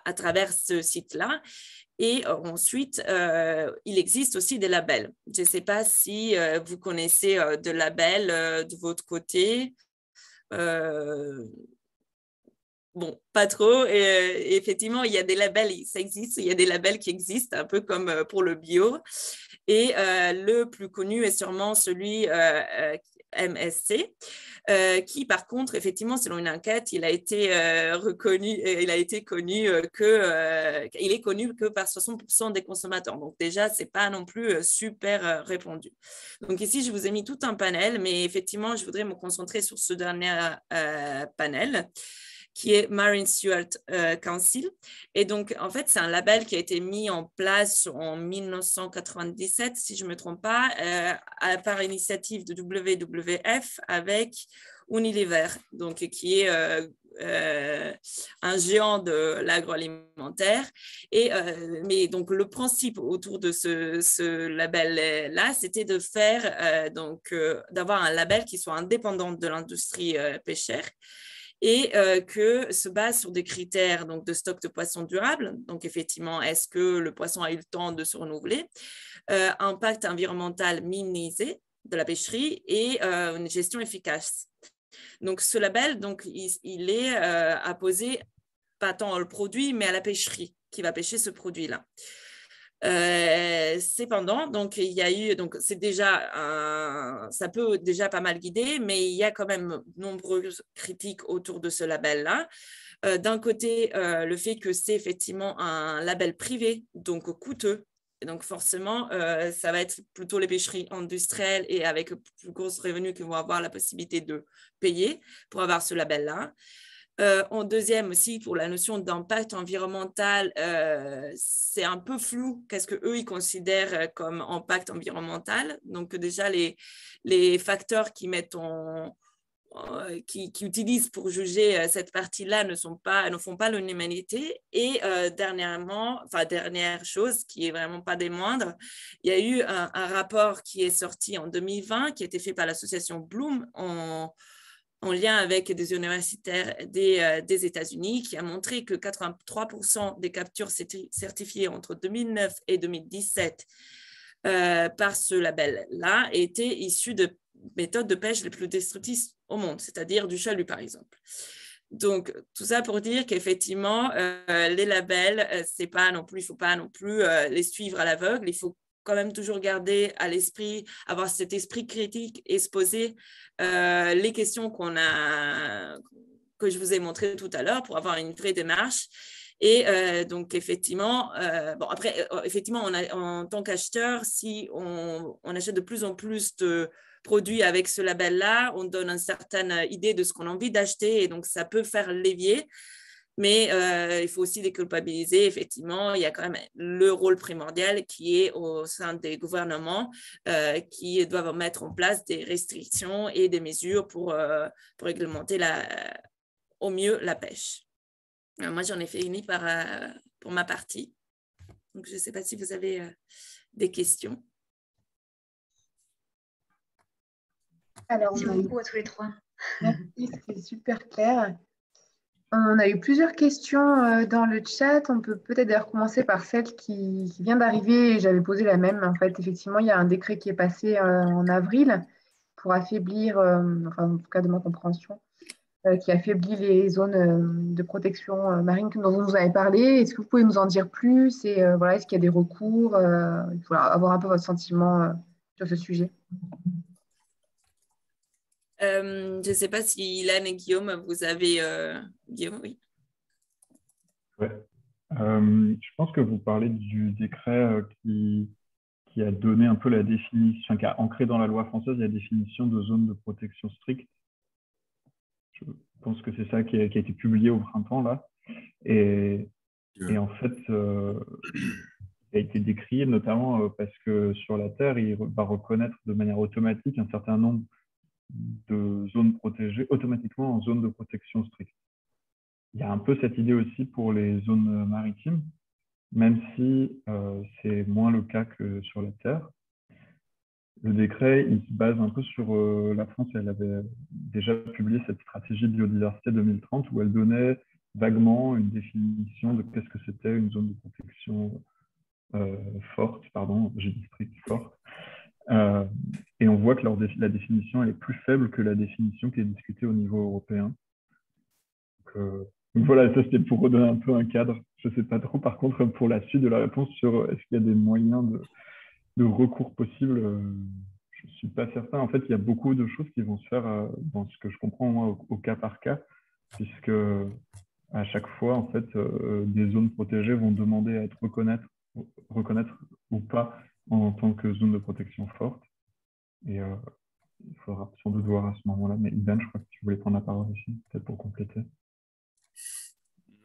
à travers ce site-là. Et ensuite, il existe aussi des labels. Je ne sais pas si vous connaissez de labels de votre côté. Bon, pas trop. Et effectivement, il y a des labels, ça existe, il y a des labels qui existent, un peu comme pour le bio. Et le plus connu est sûrement celui MSC, qui par contre, effectivement, selon une enquête, il a été connu que par 60% des consommateurs. Donc déjà, ce n'est pas non plus super répandu. Donc ici, je vous ai mis tout un panel, mais effectivement, je voudrais me concentrer sur ce dernier panel, qui est Marine Stewart Council. Et donc, en fait, c'est un label qui a été mis en place en 1997, si je ne me trompe pas, par initiative de WWF avec Unilever, donc, qui est un géant de l'agroalimentaire. Mais donc, le principe autour de ce label-là, c'était de faire, d'avoir un label qui soit indépendant de l'industrie pêchère et que se base sur des critères donc, de stock de poissons durables. Donc, effectivement, est-ce que le poisson a eu le temps de se renouveler, impact environnemental minimisé de la pêcherie et une gestion efficace. Donc, ce label, donc, il est apposé pas tant au produit, mais à la pêcherie qui va pêcher ce produit-là. Cependant, donc il y a eu, donc c'est déjà ça peut déjà pas mal guider, mais il y a quand même nombreuses critiques autour de ce label-là. D'un côté, le fait que c'est effectivement un label privé, donc coûteux. Et donc forcément, ça va être plutôt les pêcheries industrielles et avec plus gros revenus qui vont avoir la possibilité de payer pour avoir ce label-là. En deuxième aussi, pour la notion d'impact environnemental, c'est un peu flou qu'est-ce qu'eux, ils considèrent comme impact environnemental. Donc déjà, les facteurs qui utilisent pour juger cette partie-là ne font pas l'unanimité. Et dernière chose qui est vraiment pas des moindres, il y a eu un rapport qui est sorti en 2020 qui a été fait par l'association Bloom en lien avec des universitaires des États-Unis, qui a montré que 83% des captures certifiées entre 2009 et 2017 par ce label-là étaient issues de méthodes de pêche les plus destructrices au monde, c'est-à-dire du chalut, par exemple. Donc, tout ça pour dire qu'effectivement, les labels, il ne faut pas non plus les suivre à l'aveugle. Il faut quand même toujours garder à l'esprit, avoir cet esprit critique et se poser les questions que je vous ai montrées tout à l'heure pour avoir une vraie démarche. Et donc, effectivement, effectivement, en tant qu'acheteur, si on achète de plus en plus de produits avec ce label-là, on donne une certaine idée de ce qu'on a envie d'acheter et donc ça peut faire levier. Mais il faut aussi déculpabiliser. Effectivement, il y a quand même le rôle primordial qui est au sein des gouvernements qui doivent mettre en place des restrictions et des mesures pour réglementer au mieux la pêche. Alors, moi, j'en ai fini pour ma partie. Donc, je ne sais pas si vous avez des questions. Alors, merci beaucoup à tous les trois. Merci, c'était super clair. On a eu plusieurs questions dans le chat. On peut peut-être d'ailleurs commencer par celle qui vient d'arriver. J'avais posé la même. En fait, effectivement, il y a un décret qui est passé en avril pour affaiblir, enfin, en tout cas de ma compréhension, qui affaiblit les zones de protection marine dont vous avez parlé. Est-ce que vous pouvez nous en dire plus? Et voilà, est-ce qu'il y a des recours? Il faut avoir un peu votre sentiment sur ce sujet. Je ne sais pas si Ilan et Guillaume, vous avez... Guillaume, oui. Ouais. Je pense que vous parlez du décret qui a donné un peu la définition, qui a ancré dans la loi française la définition de zone de protection stricte. Je pense que c'est ça qui a été publié au printemps, là. Et en fait, il a été décrit notamment parce que sur la Terre, il va reconnaître de manière automatique un certain nombre de zones protégées automatiquement en zone de protection stricte. Il y a un peu cette idée aussi pour les zones maritimes, même si c'est moins le cas que sur la Terre. Le décret, il se base un peu sur la France. Elle avait déjà publié cette stratégie de biodiversité 2030 où elle donnait vaguement une définition de qu'est-ce que c'était une zone de protection forte, pardon, j'ai dit stricte, forte. Et on voit que la définition elle est plus faible que la définition qui est discutée au niveau européen. Donc voilà, ça c'était pour redonner un peu un cadre. Je ne sais pas trop par contre pour la suite de la réponse sur est-ce qu'il y a des moyens de recours possibles. Je ne suis pas certain. En fait, il y a beaucoup de choses qui vont se faire dans ce que je comprends moi au cas par cas, puisque à chaque fois, en fait, des zones protégées vont demander à être reconnaître ou pas en tant que zone de protection forte. Et il faudra sans doute voir à ce moment-là. Mais Ilan, je crois que tu voulais prendre la parole aussi, peut-être pour compléter.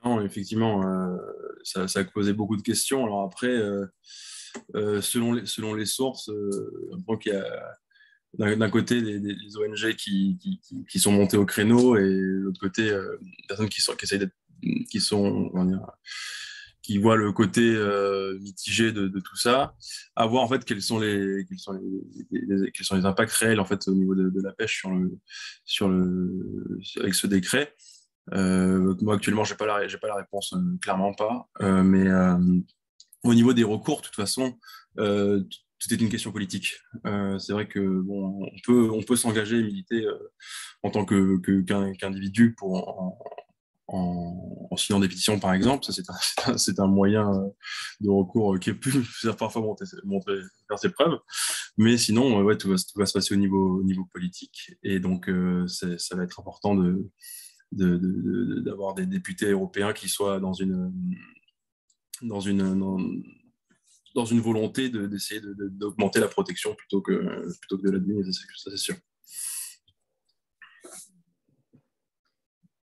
Non, effectivement, ça a posé beaucoup de questions. Alors après, selon les sources, donc il y a d'un côté des ONG qui sont montées au créneau et de l'autre côté, des personnes qui voient le côté mitigé de tout ça, à voir en fait quels sont les impacts réels en fait au niveau de la pêche avec ce décret. Moi, actuellement, j'ai pas la réponse, clairement pas. Mais au niveau des recours, de toute façon, tout est une question politique. C'est vrai que bon, on peut s'engager et militer en tant qu'individu en signant des pétitions, par exemple. Ça, c'est un moyen de recours qui a pu parfois faire ses preuves. Mais sinon, ouais, tout va se passer au niveau politique. Et donc, ça va être important d'avoir des députés européens qui soient dans dans une, dans, dans une volonté d'essayer d'augmenter la protection plutôt que de la diminuer, ça c'est sûr.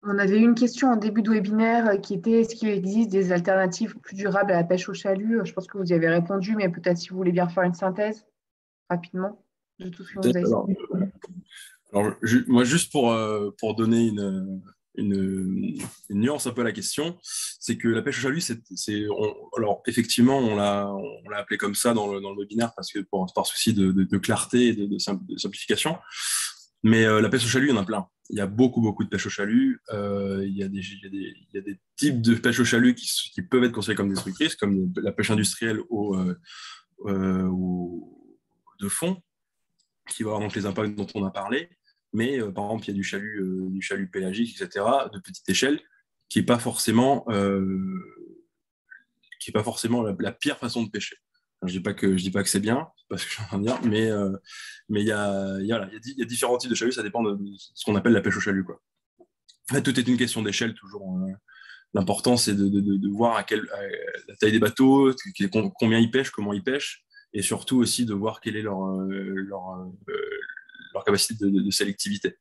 On avait eu une question en début de webinaire qui était est-ce qu'il existe des alternatives plus durables à la pêche au chalut? Je pense que vous y avez répondu, mais peut-être si vous voulez bien faire une synthèse rapidement de tout ce que vous avez dit. Moi, juste pour donner une nuance un peu à la question, c'est que la pêche au chalut, alors effectivement, on l'a appelé comme ça dans le webinaire parce que par souci de clarté et de simplification. Mais la pêche au chalut, il y en a plein. Il y a beaucoup de pêche au chalut. Il y a des types de pêche au chalut qui peuvent être considérés comme destructrices, comme la pêche industrielle de fond, qui va avoir donc les impacts dont on a parlé. Mais par exemple, il y a du chalut pélagique, etc., de petite échelle, qui n'est pas forcément, la pire façon de pêcher. Alors, je dis pas que c'est bien, c'est pas ce que je suis en train de dire, mais il y a différents types de chaluts, ça dépend de ce qu'on appelle la pêche au chalut, quoi. En fait, tout est une question d'échelle, toujours. L'important, c'est de voir la taille des bateaux, combien ils pêchent, comment ils pêchent, et surtout aussi de voir quelle est leur capacité de sélectivité.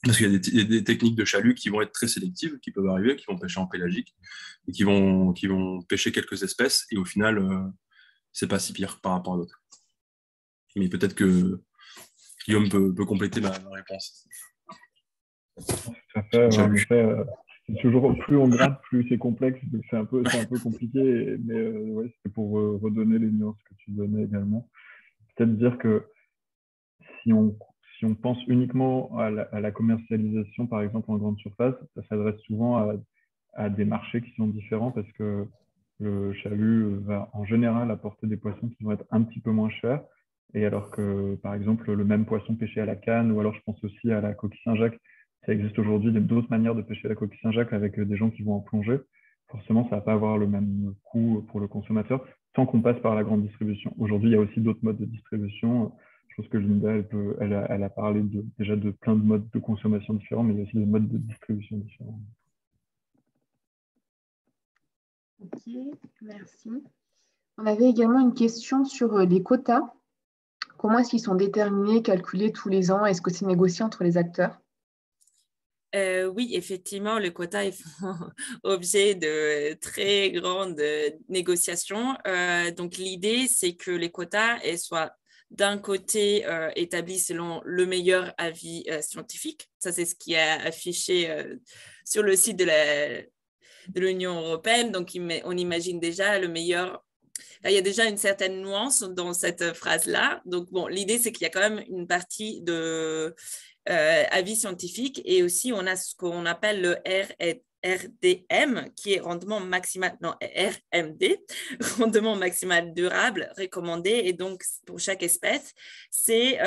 Parce qu'il y a des techniques de chalut qui vont être très sélectives, qui peuvent arriver, qui vont pêcher en pélagique, et qui vont pêcher quelques espèces, et au final, c'est pas si pire par rapport à d'autres. Mais peut-être que Guillaume peut compléter ma réponse. Tout à fait, en effet, c'est toujours plus on gratte, plus c'est complexe, donc c'est un peu compliqué, mais ouais, c'était pour redonner les nuances que tu donnais également. Peut-être dire que si on pense uniquement à la commercialisation, par exemple en grande surface, ça s'adresse souvent à des marchés qui sont différents parce que le chalut va en général apporter des poissons qui vont être un petit peu moins chers. Et alors que, par exemple, le même poisson pêché à la canne, ou alors je pense aussi à la coquille Saint-Jacques, ça existe aujourd'hui d'autres manières de pêcher la coquille Saint-Jacques avec des gens qui vont en plongée. Forcément, ça ne va pas avoir le même coût pour le consommateur tant qu'on passe par la grande distribution. Aujourd'hui, il y a aussi d'autres modes de distribution. Je pense que Linda, elle a parlé déjà de plein de modes de consommation différents, mais il y a aussi des modes de distribution différents. Ok, merci. On avait également une question sur les quotas. Comment est-ce qu'ils sont déterminés, calculés tous les ans? Est-ce que c'est négocié entre les acteurs? Oui, effectivement, les quotas font objet de très grandes négociations. Donc, l'idée, c'est que les quotas soient d'un côté établis selon le meilleur avis scientifique. Ça, c'est ce qui est affiché sur le site de l'Union européenne. Donc, on imagine déjà le meilleur. Là, il y a déjà une certaine nuance dans cette phrase-là. Donc, bon, l'idée, c'est qu'il y a quand même une partie de avis scientifique et aussi on a ce qu'on appelle le RDM qui est rendement maximal, non, RMD, rendement maximal durable recommandé. Et donc, pour chaque espèce, c'est,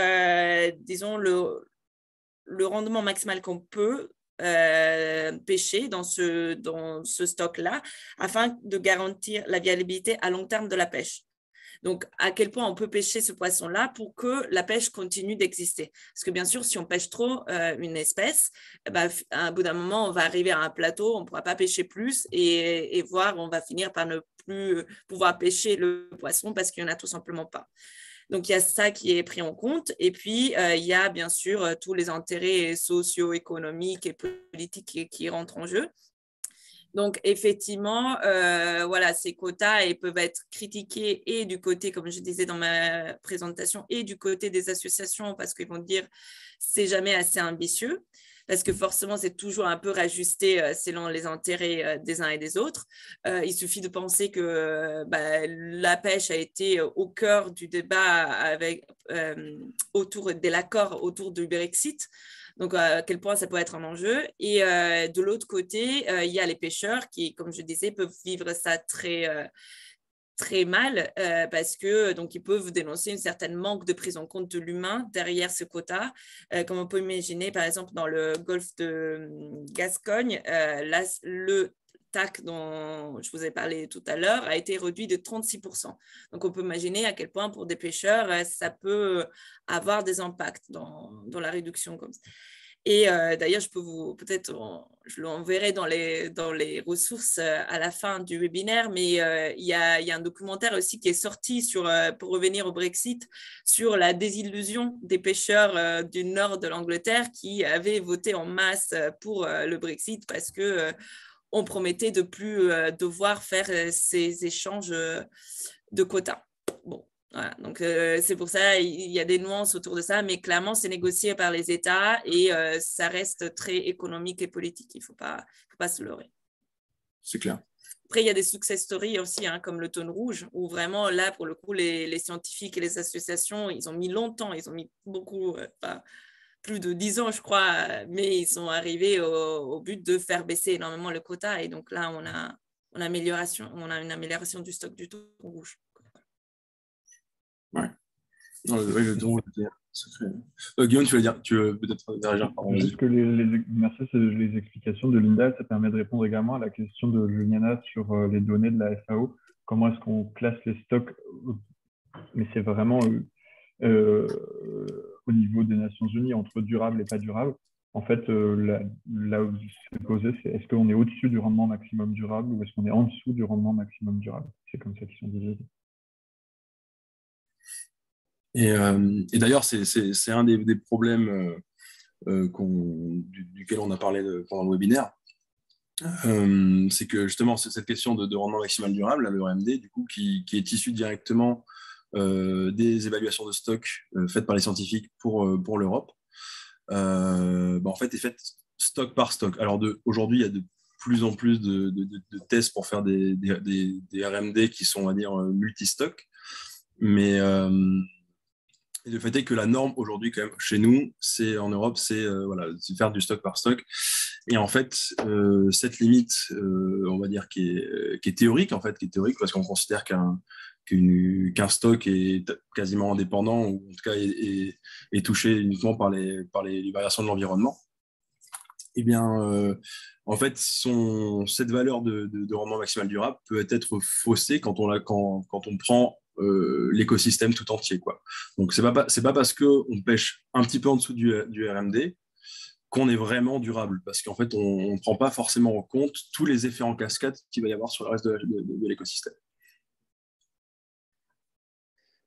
disons, le rendement maximal qu'on peut pêcher dans ce stock-là afin de garantir la viabilité à long terme de la pêche. Donc, à quel point on peut pêcher ce poisson-là pour que la pêche continue d'exister. Parce que bien sûr, si on pêche trop une espèce, à un bout d'un moment, on va arriver à un plateau, on ne pourra pas pêcher plus et voire on va finir par ne plus pouvoir pêcher le poisson parce qu'il n'y en a tout simplement pas. Donc, il y a ça qui est pris en compte. Et puis, il y a bien sûr tous les intérêts socio-économiques et politiques qui rentrent en jeu. Donc, effectivement, voilà, ces quotas peuvent être critiqués et du côté, comme je disais dans ma présentation, et du côté des associations parce qu'ils vont dire c'est jamais assez ambitieux parce que forcément, c'est toujours un peu rajusté selon les intérêts des uns et des autres. Il suffit de penser que la pêche a été au cœur du débat autour de l'accord autour du Brexit. Donc, à quel point ça peut être un enjeu. Et de l'autre côté, il y a les pêcheurs qui, comme je disais, peuvent vivre ça très mal parce que donc ils peuvent dénoncer une certaine manque de prise en compte de l'humain derrière ce quota. Comme on peut imaginer, par exemple, dans le golfe de Gascogne, là, le TAC dont je vous ai parlé tout à l'heure a été réduit de 36%. Donc, on peut imaginer à quel point pour des pêcheurs, ça peut avoir des impacts dans la réduction comme ça. Et d'ailleurs, je l'enverrai dans les ressources à la fin du webinaire, mais il y a un documentaire aussi qui est sorti pour revenir au Brexit sur la désillusion des pêcheurs du nord de l'Angleterre qui avaient voté en masse pour le Brexit parce que on promettait de plus devoir faire ces échanges de quotas. Bon. Voilà, donc c'est pour ça il y a des nuances autour de ça, mais clairement c'est négocié par les États et ça reste très économique et politique. Il faut pas se leurrer. C'est clair. Après il y a des success stories aussi, hein, comme le thon rouge, où vraiment là pour le coup les scientifiques et les associations ils ont mis longtemps, ils ont mis beaucoup, plus de 10 ans je crois, mais ils sont arrivés au but de faire baisser énormément le quota et donc là on a une amélioration du stock du thon rouge. Ouais. Non, le ton était secret. Guillaume, tu veux peut-être réagir par Juste que merci, les explications de Linda, ça permet de répondre également à la question de Juliana sur les données de la FAO. Comment est-ce qu'on classe les stocks? Mais c'est vraiment au niveau des Nations Unies, entre durable et pas durable. En fait, là où c'est posé, c'est est-ce qu'on est au-dessus du rendement maximum durable ou est-ce qu'on est en dessous du rendement maximum durable? C'est comme ça qu'ils sont divisés. Et d'ailleurs, c'est un des problèmes duquel on a parlé pendant le webinaire. C'est que justement, c'est cette question de rendement maximal durable, le RMD, du coup, qui est issue directement des évaluations de stock faites par les scientifiques pour l'Europe. En fait, est faite stock par stock. Alors aujourd'hui, il y a de plus en plus de tests pour faire des RMD qui sont, on va dire, multi-stock. Mais et le fait est que la norme aujourd'hui, quand même, chez nous, en Europe, c'est faire du stock par stock. Et en fait, cette limite, on va dire, qui est théorique, en fait, parce qu'on considère qu'un stock est quasiment indépendant, ou en tout cas est touché uniquement par les variations de l'environnement. Eh bien, en fait, cette valeur de rendement maximal durable peut être faussée quand on prend l'écosystème tout entier, quoi. Donc, c'est pas parce qu'on pêche un petit peu en dessous du RMD qu'on est vraiment durable, parce qu'en fait, on ne prend pas forcément en compte tous les effets en cascade qu'il va y avoir sur le reste de l'écosystème.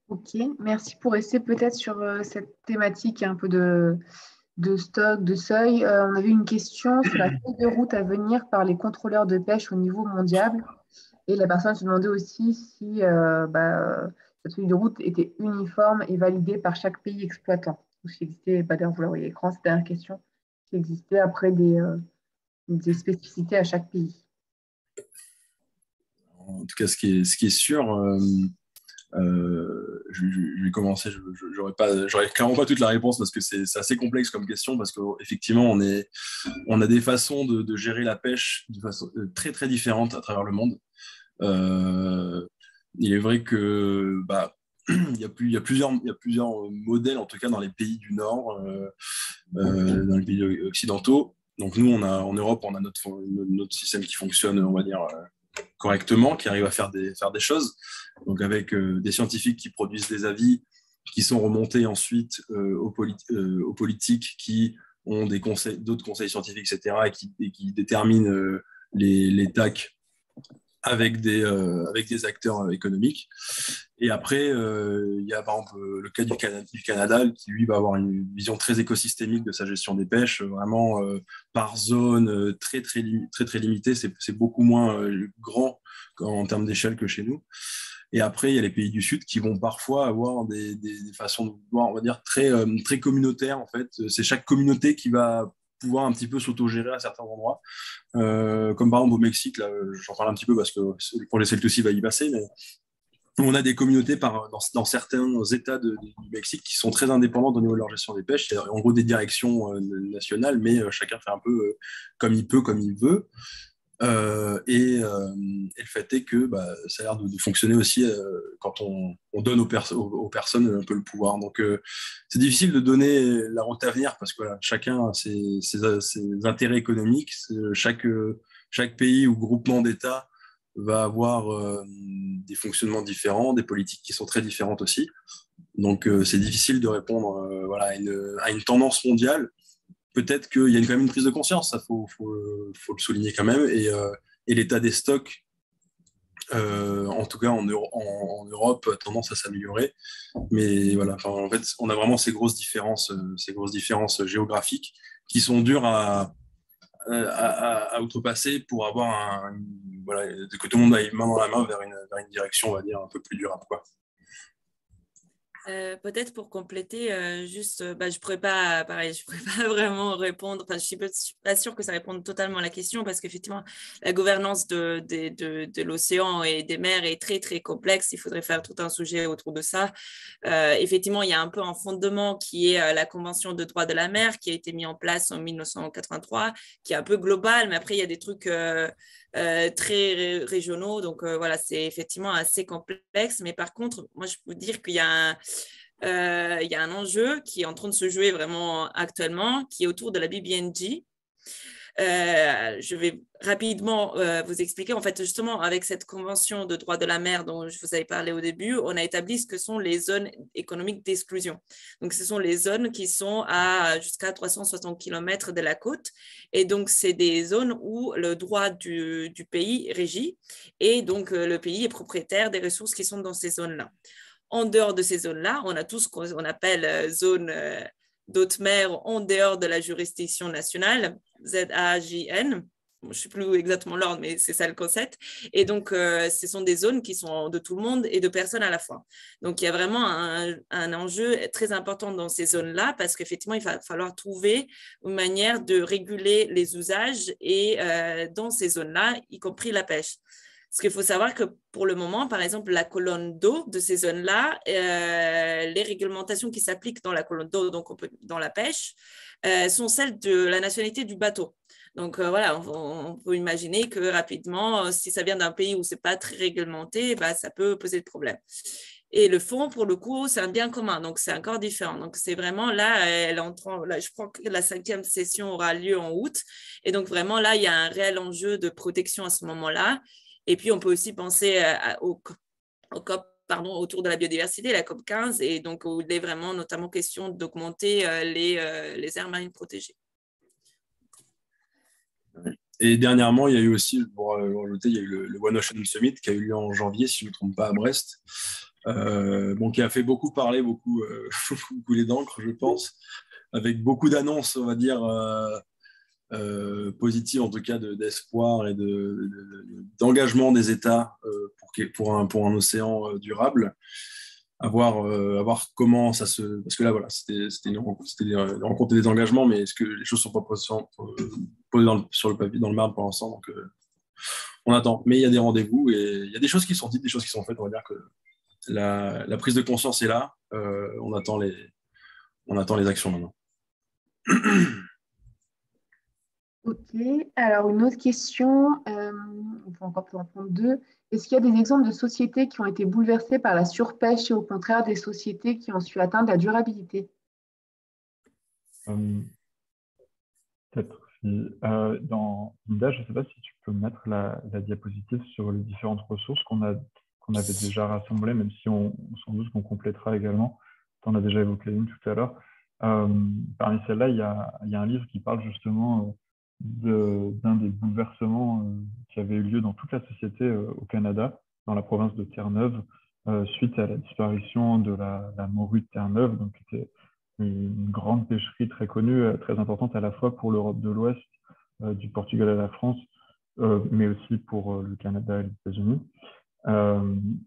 Ok, merci pour rester peut-être sur cette thématique un peu de stock, de seuil. On avait une question sur la feuille de route à venir par les contrôleurs de pêche au niveau mondial. Et la personne se demandait aussi si cette feuille de route était uniforme et validée par chaque pays exploitant. Ou s'il existait, d'ailleurs, vous la voyez à l'écran, c'était la question, s'il existait après des spécificités à chaque pays. En tout cas, ce qui est sûr, je vais commencer. J'aurais clairement pas toute la réponse parce que c'est assez complexe comme question, parce qu'effectivement, on a des façons de gérer la pêche de façon très très différente à travers le monde. Il est vrai que il y a plusieurs modèles, en tout cas dans les pays du Nord, dans les pays occidentaux. Donc nous, en Europe, on a notre système qui fonctionne, on va dire, correctement, qui arrive à faire des choses. Donc avec des scientifiques qui produisent des avis qui sont remontés ensuite aux politiques qui ont d'autres conseils scientifiques, etc., et qui déterminent les TAC avec des acteurs économiques. Et après, il y a par exemple le cas du Canada, qui lui va avoir une vision très écosystémique de sa gestion des pêches, vraiment par zone, très, très, très, très limitée. C'est beaucoup moins grand en termes d'échelle que chez nous. Et après, il y a les pays du Sud qui vont parfois avoir des façons de voir, on va dire, très, très communautaires, en fait. C'est chaque communauté qui va pouvoir un petit peu s'autogérer à certains endroits. Comme par exemple au Mexique, là, j'en parle un petit peu parce que le projet Celtusi va y passer, mais On a des communautés dans certains États du Mexique qui sont très indépendantes au niveau de leur gestion des pêches. Il y a en gros des directions nationales, mais chacun fait un peu comme il peut, comme il veut. Et le fait est que ça a l'air de fonctionner aussi quand on donne aux personnes un peu le pouvoir. Donc, c'est difficile de donner la route à venir parce que voilà, chacun a ses intérêts économiques. Chaque pays ou groupement d'États va avoir des fonctionnements différents, des politiques qui sont très différentes aussi. Donc, c'est difficile de répondre voilà, à une tendance mondiale. Peut-être qu'il y a quand même une prise de conscience, ça faut le souligner quand même, et l'état des stocks, en tout cas en Europe, a tendance à s'améliorer. Mais voilà, en fait, on a vraiment ces grosses différences géographiques qui sont dures à outrepasser pour avoir voilà, que tout le monde aille main dans la main vers une direction, on va dire, un peu plus durable, quoi. Peut-être pour compléter, juste, je pourrais pas, pareil, je pourrais pas vraiment répondre. Enfin, je suis pas sûre que ça réponde totalement à la question parce qu'effectivement, la gouvernance de l'océan et des mers est très très complexe. Il faudrait faire tout un sujet autour de ça. Effectivement, il y a un peu un fondement qui est la Convention de droit de la mer qui a été mis en place en 1983, qui est un peu global, mais après il y a des trucs très régionaux. Donc voilà, c'est effectivement assez complexe. Mais par contre, moi je peux dire qu'il y a un enjeu qui est en train de se jouer vraiment actuellement, qui est autour de la BBNJ. Je vais rapidement vous expliquer. En fait, justement, avec cette convention de droit de la mer dont je vous avais parlé au début, on a établi ce que sont les zones économiques d'exclusion. Donc, ce sont les zones qui sont jusqu'à 360 km de la côte. Et donc, c'est des zones où le droit du pays régit. Et donc, le pays est propriétaire des ressources qui sont dans ces zones-là. En dehors de ces zones-là, on a tout ce qu'on appelle zone d'haute mer en dehors de la juridiction nationale, ZAJN. Je ne sais plus exactement l'ordre, mais c'est ça le concept. Et donc, ce sont des zones qui sont de tout le monde et de personnes à la fois. Donc, il y a vraiment un enjeu très important dans ces zones-là parce qu'effectivement, il va falloir trouver une manière de réguler les usages et dans ces zones-là, y compris la pêche. Parce qu'il faut savoir que pour le moment, par exemple, la colonne d'eau de ces zones-là, les réglementations qui s'appliquent dans la colonne d'eau, donc dans la pêche, sont celles de la nationalité du bateau. Donc voilà, on peut imaginer que rapidement, si ça vient d'un pays où ce n'est pas très réglementé, ça peut poser de problème. Et le fond, pour le coup, c'est un bien commun, donc c'est encore différent. Donc c'est vraiment là, je crois que la 5e session aura lieu en août. Et donc vraiment là, il y a un réel enjeu de protection à ce moment-là. Et puis, on peut aussi penser au COP autour de la biodiversité, la COP 15, et donc où il est vraiment notamment question d'augmenter les aires marines protégées. Et dernièrement, il y a eu aussi, pour rajouter, il y a eu le One Ocean Summit qui a eu lieu en janvier, si je ne me trompe pas, à Brest, qui a fait beaucoup parler, beaucoup couler d'encre, je pense, avec beaucoup d'annonces, on va dire, positive en tout cas d'espoir et d'engagement des États pour un océan durable. À voir comment ça se... Parce que là, voilà, c'était des rencontres et des engagements, mais est-ce que les choses ne sont pas posées sur le papier, dans le marbre pour l'instant, donc on attend. Mais il y a des rendez-vous et il y a des choses qui sont dites, des choses qui sont faites. On va dire que la prise de conscience est là. On attend les actions maintenant. Ok, alors une autre question, on peut encore en prendre deux. Est-ce qu'il y a des exemples de sociétés qui ont été bouleversées par la surpêche et au contraire des sociétés qui ont su atteindre la durabilité? Peut-être. Dans Linda, je ne sais pas si tu peux mettre la diapositive sur les différentes ressources qu'on avait déjà rassemblées, même si on sans doute qu'on complétera également. Tu en as déjà évoqué une tout à l'heure. Parmi celles-là, il y a un livre qui parle justement d'un des bouleversements qui avait eu lieu dans toute la société au Canada, dans la province de Terre-Neuve, suite à la disparition de la morue de Terre-Neuve, donc qui était une grande pêcherie très connue, très importante à la fois pour l'Europe de l'Ouest, du Portugal à la France, mais aussi pour le Canada et les États-Unis,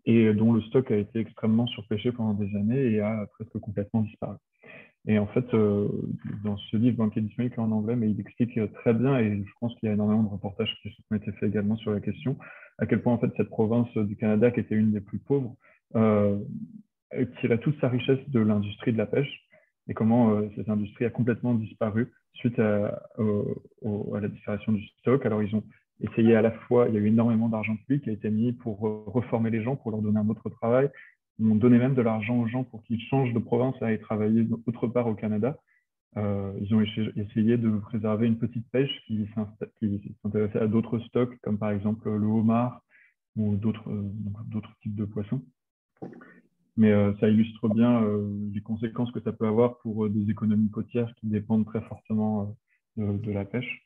et dont le stock a été extrêmement surpêché pendant des années et a presque complètement disparu. Et en fait, dans ce livre qui est disponible en anglais, mais il explique très bien, et je pense qu'il y a énormément de reportages qui ont été faits également sur la question, à quel point en fait cette province du Canada, qui était une des plus pauvres, tirait toute sa richesse de l'industrie de la pêche et comment cette industrie a complètement disparu suite à la disparition du stock. Alors, ils ont essayé à la fois, il y a eu énormément d'argent public qui a été mis pour reformer les gens, pour leur donner un autre travail. On donnait même de l'argent aux gens pour qu'ils changent de province et aillent travailler autre part au Canada. Ils ont essayé de préserver une petite pêche qui s'intéressait à d'autres stocks, comme par exemple le homard ou d'autres types de poissons. Mais ça illustre bien les conséquences que ça peut avoir pour des économies côtières qui dépendent très fortement de la pêche.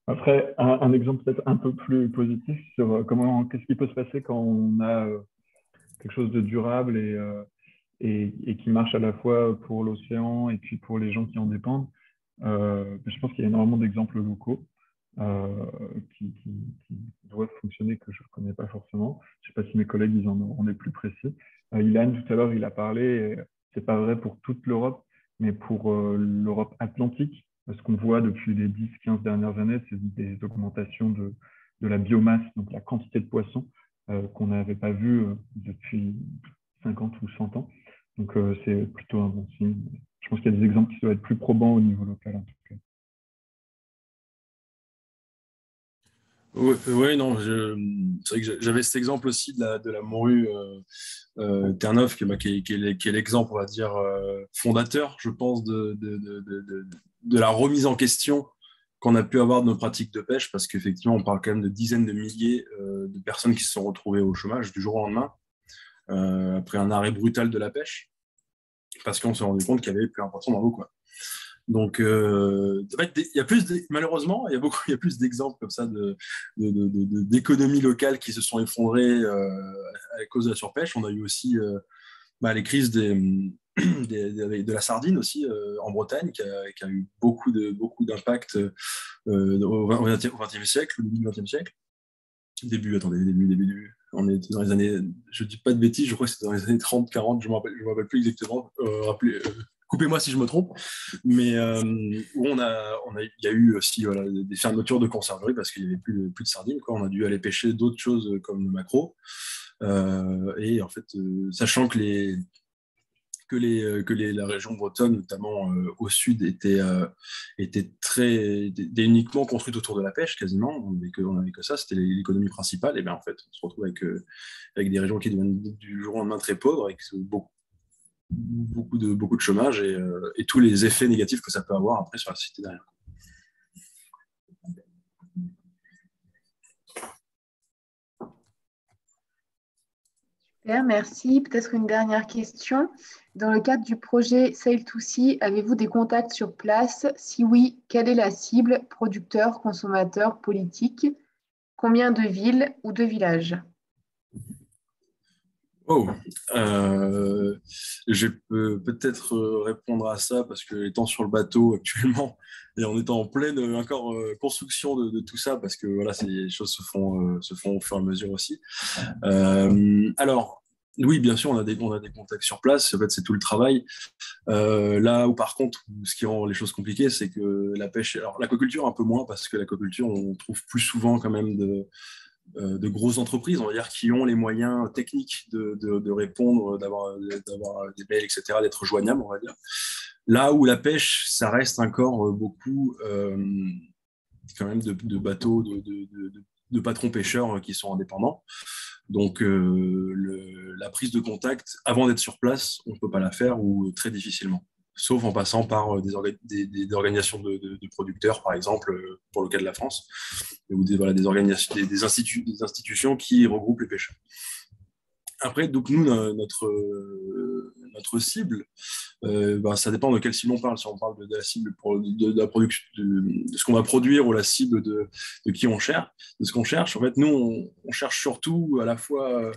Après, un exemple peut-être un peu plus positif sur qu'est-ce qui peut se passer quand on a quelque chose de durable et qui marche à la fois pour l'océan et puis pour les gens qui en dépendent. Je pense qu'il y a énormément d'exemples locaux qui doivent fonctionner que je ne connais pas forcément. Je ne sais pas si mes collègues ils en est plus précis. Ilan, tout à l'heure, il a parlé, ce n'est pas vrai pour toute l'Europe, mais pour l'Europe atlantique. Ce qu'on voit depuis les 10-15 dernières années, c'est des augmentations de la biomasse, donc la quantité de poissons qu'on n'avait pas vu depuis 50 ou 100 ans. Donc, c'est plutôt un bon signe. Je pense qu'il y a des exemples qui doivent être plus probants au niveau local, en tout cas. Oui, non, c'est vrai que j'avais cet exemple aussi de la morue Terre-Neuve, qui est l'exemple, on va dire, fondateur, je pense, de la remise en question qu'on a pu avoir de nos pratiques de pêche, parce qu'effectivement, on parle quand même de dizaines de milliers de personnes qui se sont retrouvées au chômage du jour au lendemain, après un arrêt brutal de la pêche, parce qu'on s'est rendu compte qu'il y avait plus d'importance dans l'eau, quoi. Donc, en fait, malheureusement, il y a plus d'exemples comme ça d'économies locales qui se sont effondrées à cause de la surpêche. On a eu aussi les crises de la sardine aussi en Bretagne, qui a eu beaucoup d'impact au XXe siècle, au début du XXe siècle. Début, on est dans les années, je ne dis pas de bêtises, je crois que c'était dans les années 30, 40, je ne me rappelle plus exactement. Coupez-moi si je me trompe, mais où il y a eu aussi des fermetures de conserveries parce qu'il n'y avait plus de sardines, quoi. On a dû aller pêcher d'autres choses comme le maquereau. Et en fait, sachant que la région bretonne, notamment au sud, était uniquement construite autour de la pêche, quasiment. On n'avait que ça, c'était l'économie principale. Et bien en fait, on se retrouve avec des régions qui deviennent du jour au lendemain très pauvres, avec beaucoup de chômage et tous les effets négatifs que ça peut avoir après sur la société derrière. Super, merci. Peut-être une dernière question. Dans le cadre du projet Sail to Sea, avez-vous des contacts sur place? Si oui, quelle est la cible? Producteurs, consommateurs, politiques? Combien de villes ou de villages? Je peux peut-être répondre à ça parce que étant sur le bateau actuellement et en étant en pleine encore construction de tout ça, parce que voilà, les choses se font au fur et à mesure aussi. Alors, oui, bien sûr, on a des contacts sur place. En fait, c'est tout le travail. Là où par contre, ce qui rend les choses compliquées, c'est que la pêche, alors l'aquaculture un peu moins, parce que l'aquaculture, on trouve plus souvent quand même de grosses entreprises, on va dire, qui ont les moyens techniques de répondre, d'avoir des mails, etc., d'être joignables, on va dire. Là où la pêche, ça reste encore beaucoup quand même de bateaux, de patrons pêcheurs qui sont indépendants. Donc, la prise de contact, avant d'être sur place, on ne peut pas la faire ou très difficilement. Sauf en passant par des organisations de producteurs, par exemple, pour le cas de la France, ou des organisations, des institutions qui regroupent les pêcheurs. Après, donc nous, notre cible, ça dépend de quelle cible on parle. Si on parle de la cible de la production, de ce qu'on va produire, ou la cible de qui on cherche, de ce qu'on cherche. En fait, nous, on cherche surtout à la fois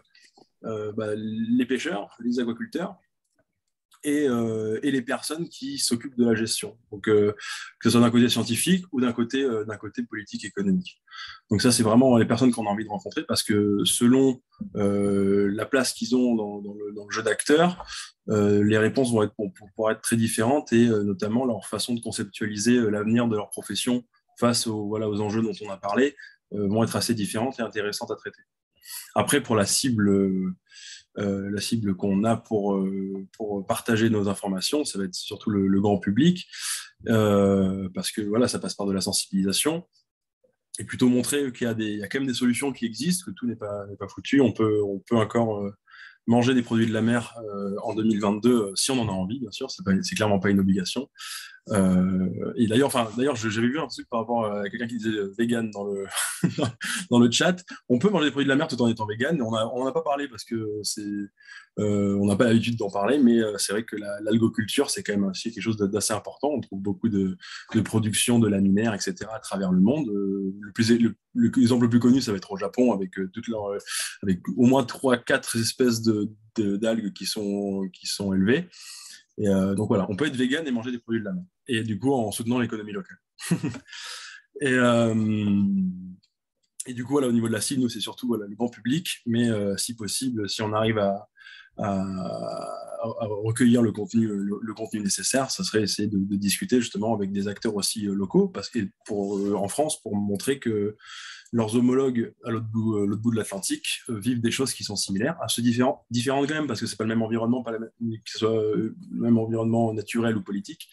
les pêcheurs, les aquaculteurs, et les personnes qui s'occupent de la gestion. Donc, que ce soit d'un côté scientifique ou d'un côté politique économique. Donc ça, c'est vraiment les personnes qu'on a envie de rencontrer, parce que selon la place qu'ils ont dans le jeu d'acteurs, les réponses vont pouvoir être très différentes, et notamment leur façon de conceptualiser l'avenir de leur profession face aux enjeux dont on a parlé vont être assez différentes et intéressantes à traiter. Après, pour la cible la cible qu'on a pour partager nos informations, ça va être surtout le grand public, parce que voilà, ça passe par de la sensibilisation, et plutôt montrer qu'il y a quand même des solutions qui existent, que tout n'est pas foutu. On peut encore manger des produits de la mer en 2022, si on en a envie, bien sûr, c'est clairement pas une obligation. Et d'ailleurs, j'avais vu un truc par rapport à quelqu'un qui disait vegan dans le dans le chat. On peut manger des produits de la mer tout en étant vegan. On n'en a pas parlé parce que on n'a pas l'habitude d'en parler, mais c'est vrai que l'algoculture, c'est quand même aussi quelque chose d'assez important. On trouve beaucoup de production de laminaires, etc. à travers le monde. L'exemple le plus connu, ça va être au Japon, avec avec au moins 3-4 espèces d'algues qui sont élevées. Et donc voilà, on peut être vegan et manger des produits de la mer. Et du coup, en soutenant l'économie locale. Et du coup, voilà, au niveau de la cible, nous, c'est surtout le grand public, mais si possible, si on arrive à recueillir le contenu nécessaire, ça serait essayer de discuter justement avec des acteurs aussi locaux, parce que en France, pour montrer que leurs homologues à l'autre bout de l'Atlantique vivent des choses qui sont similaires, assez différentes quand même, parce que c'est pas le même environnement, que ce soit le même environnement naturel ou politique,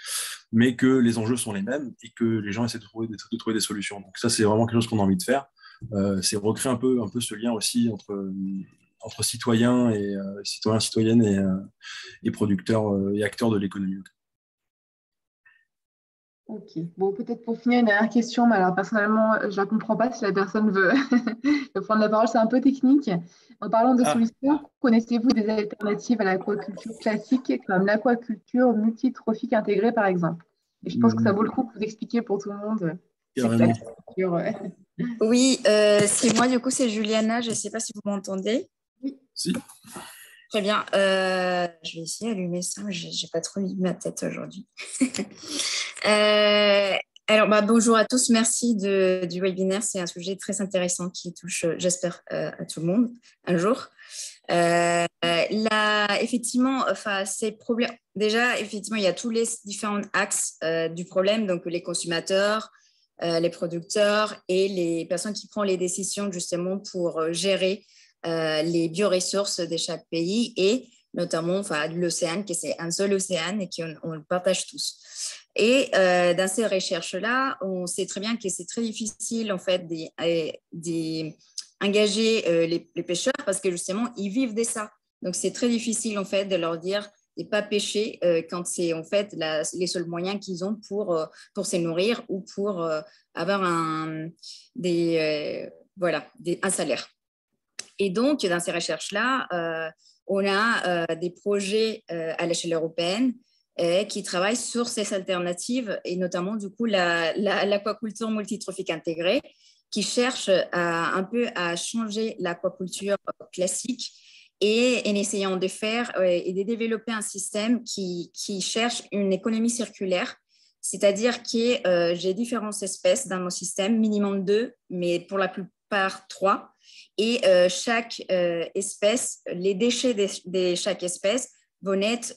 mais que les enjeux sont les mêmes et que les gens essaient de trouver des solutions. Donc ça, c'est vraiment quelque chose qu'on a envie de faire. C'est recréer un peu ce lien aussi entre citoyens et citoyennes et producteurs et acteurs de l'économie locale. Ok. Bon, peut-être pour finir, une dernière question, mais alors personnellement, je ne la comprends pas si la personne veut, veut prendre la parole, c'est un peu technique. En parlant de solutions, connaissez-vous des alternatives à l'aquaculture classique comme l'aquaculture multitrophique intégrée, par exemple? Et je pense que ça vaut le coup que vous expliquiez pour tout le monde. Oui, c'est moi, du coup, c'est Juliana. Je ne sais pas si vous m'entendez. Oui. Si. Très bien. Je vais essayer d'allumer ça. Je n'ai pas trop mis ma tête aujourd'hui. Alors, bonjour à tous. Merci du webinaire. C'est un sujet très intéressant qui touche, j'espère, à tout le monde un jour. Effectivement, ces problèmes. Déjà, effectivement, il y a tous les différents axes du problème, donc les consommateurs, les producteurs et les personnes qui prennent les décisions justement pour gérer les bioressources de chaque pays et notamment l'océan, qui c'est un seul océan et qu'on le partage tous. Et dans ces recherches-là, on sait très bien que c'est très difficile en fait d'engager les pêcheurs parce que justement, ils vivent de ça. Donc, c'est très difficile en fait de leur dire de ne pas pêcher quand c'est en fait les seuls moyens qu'ils ont pour se nourrir ou pour avoir un salaire. Et donc, dans ces recherches-là, on a des projets à l'échelle européenne qui travaillent sur ces alternatives et notamment, du coup, l'aquaculture multitrophique intégrée qui cherche un peu à changer l'aquaculture classique et en essayant de faire et de développer un système qui cherche une économie circulaire, c'est-à-dire que j'ai différentes espèces dans mon système, minimum 2, mais pour la plupart 3. Et chaque espèce, les déchets de chaque espèce vont être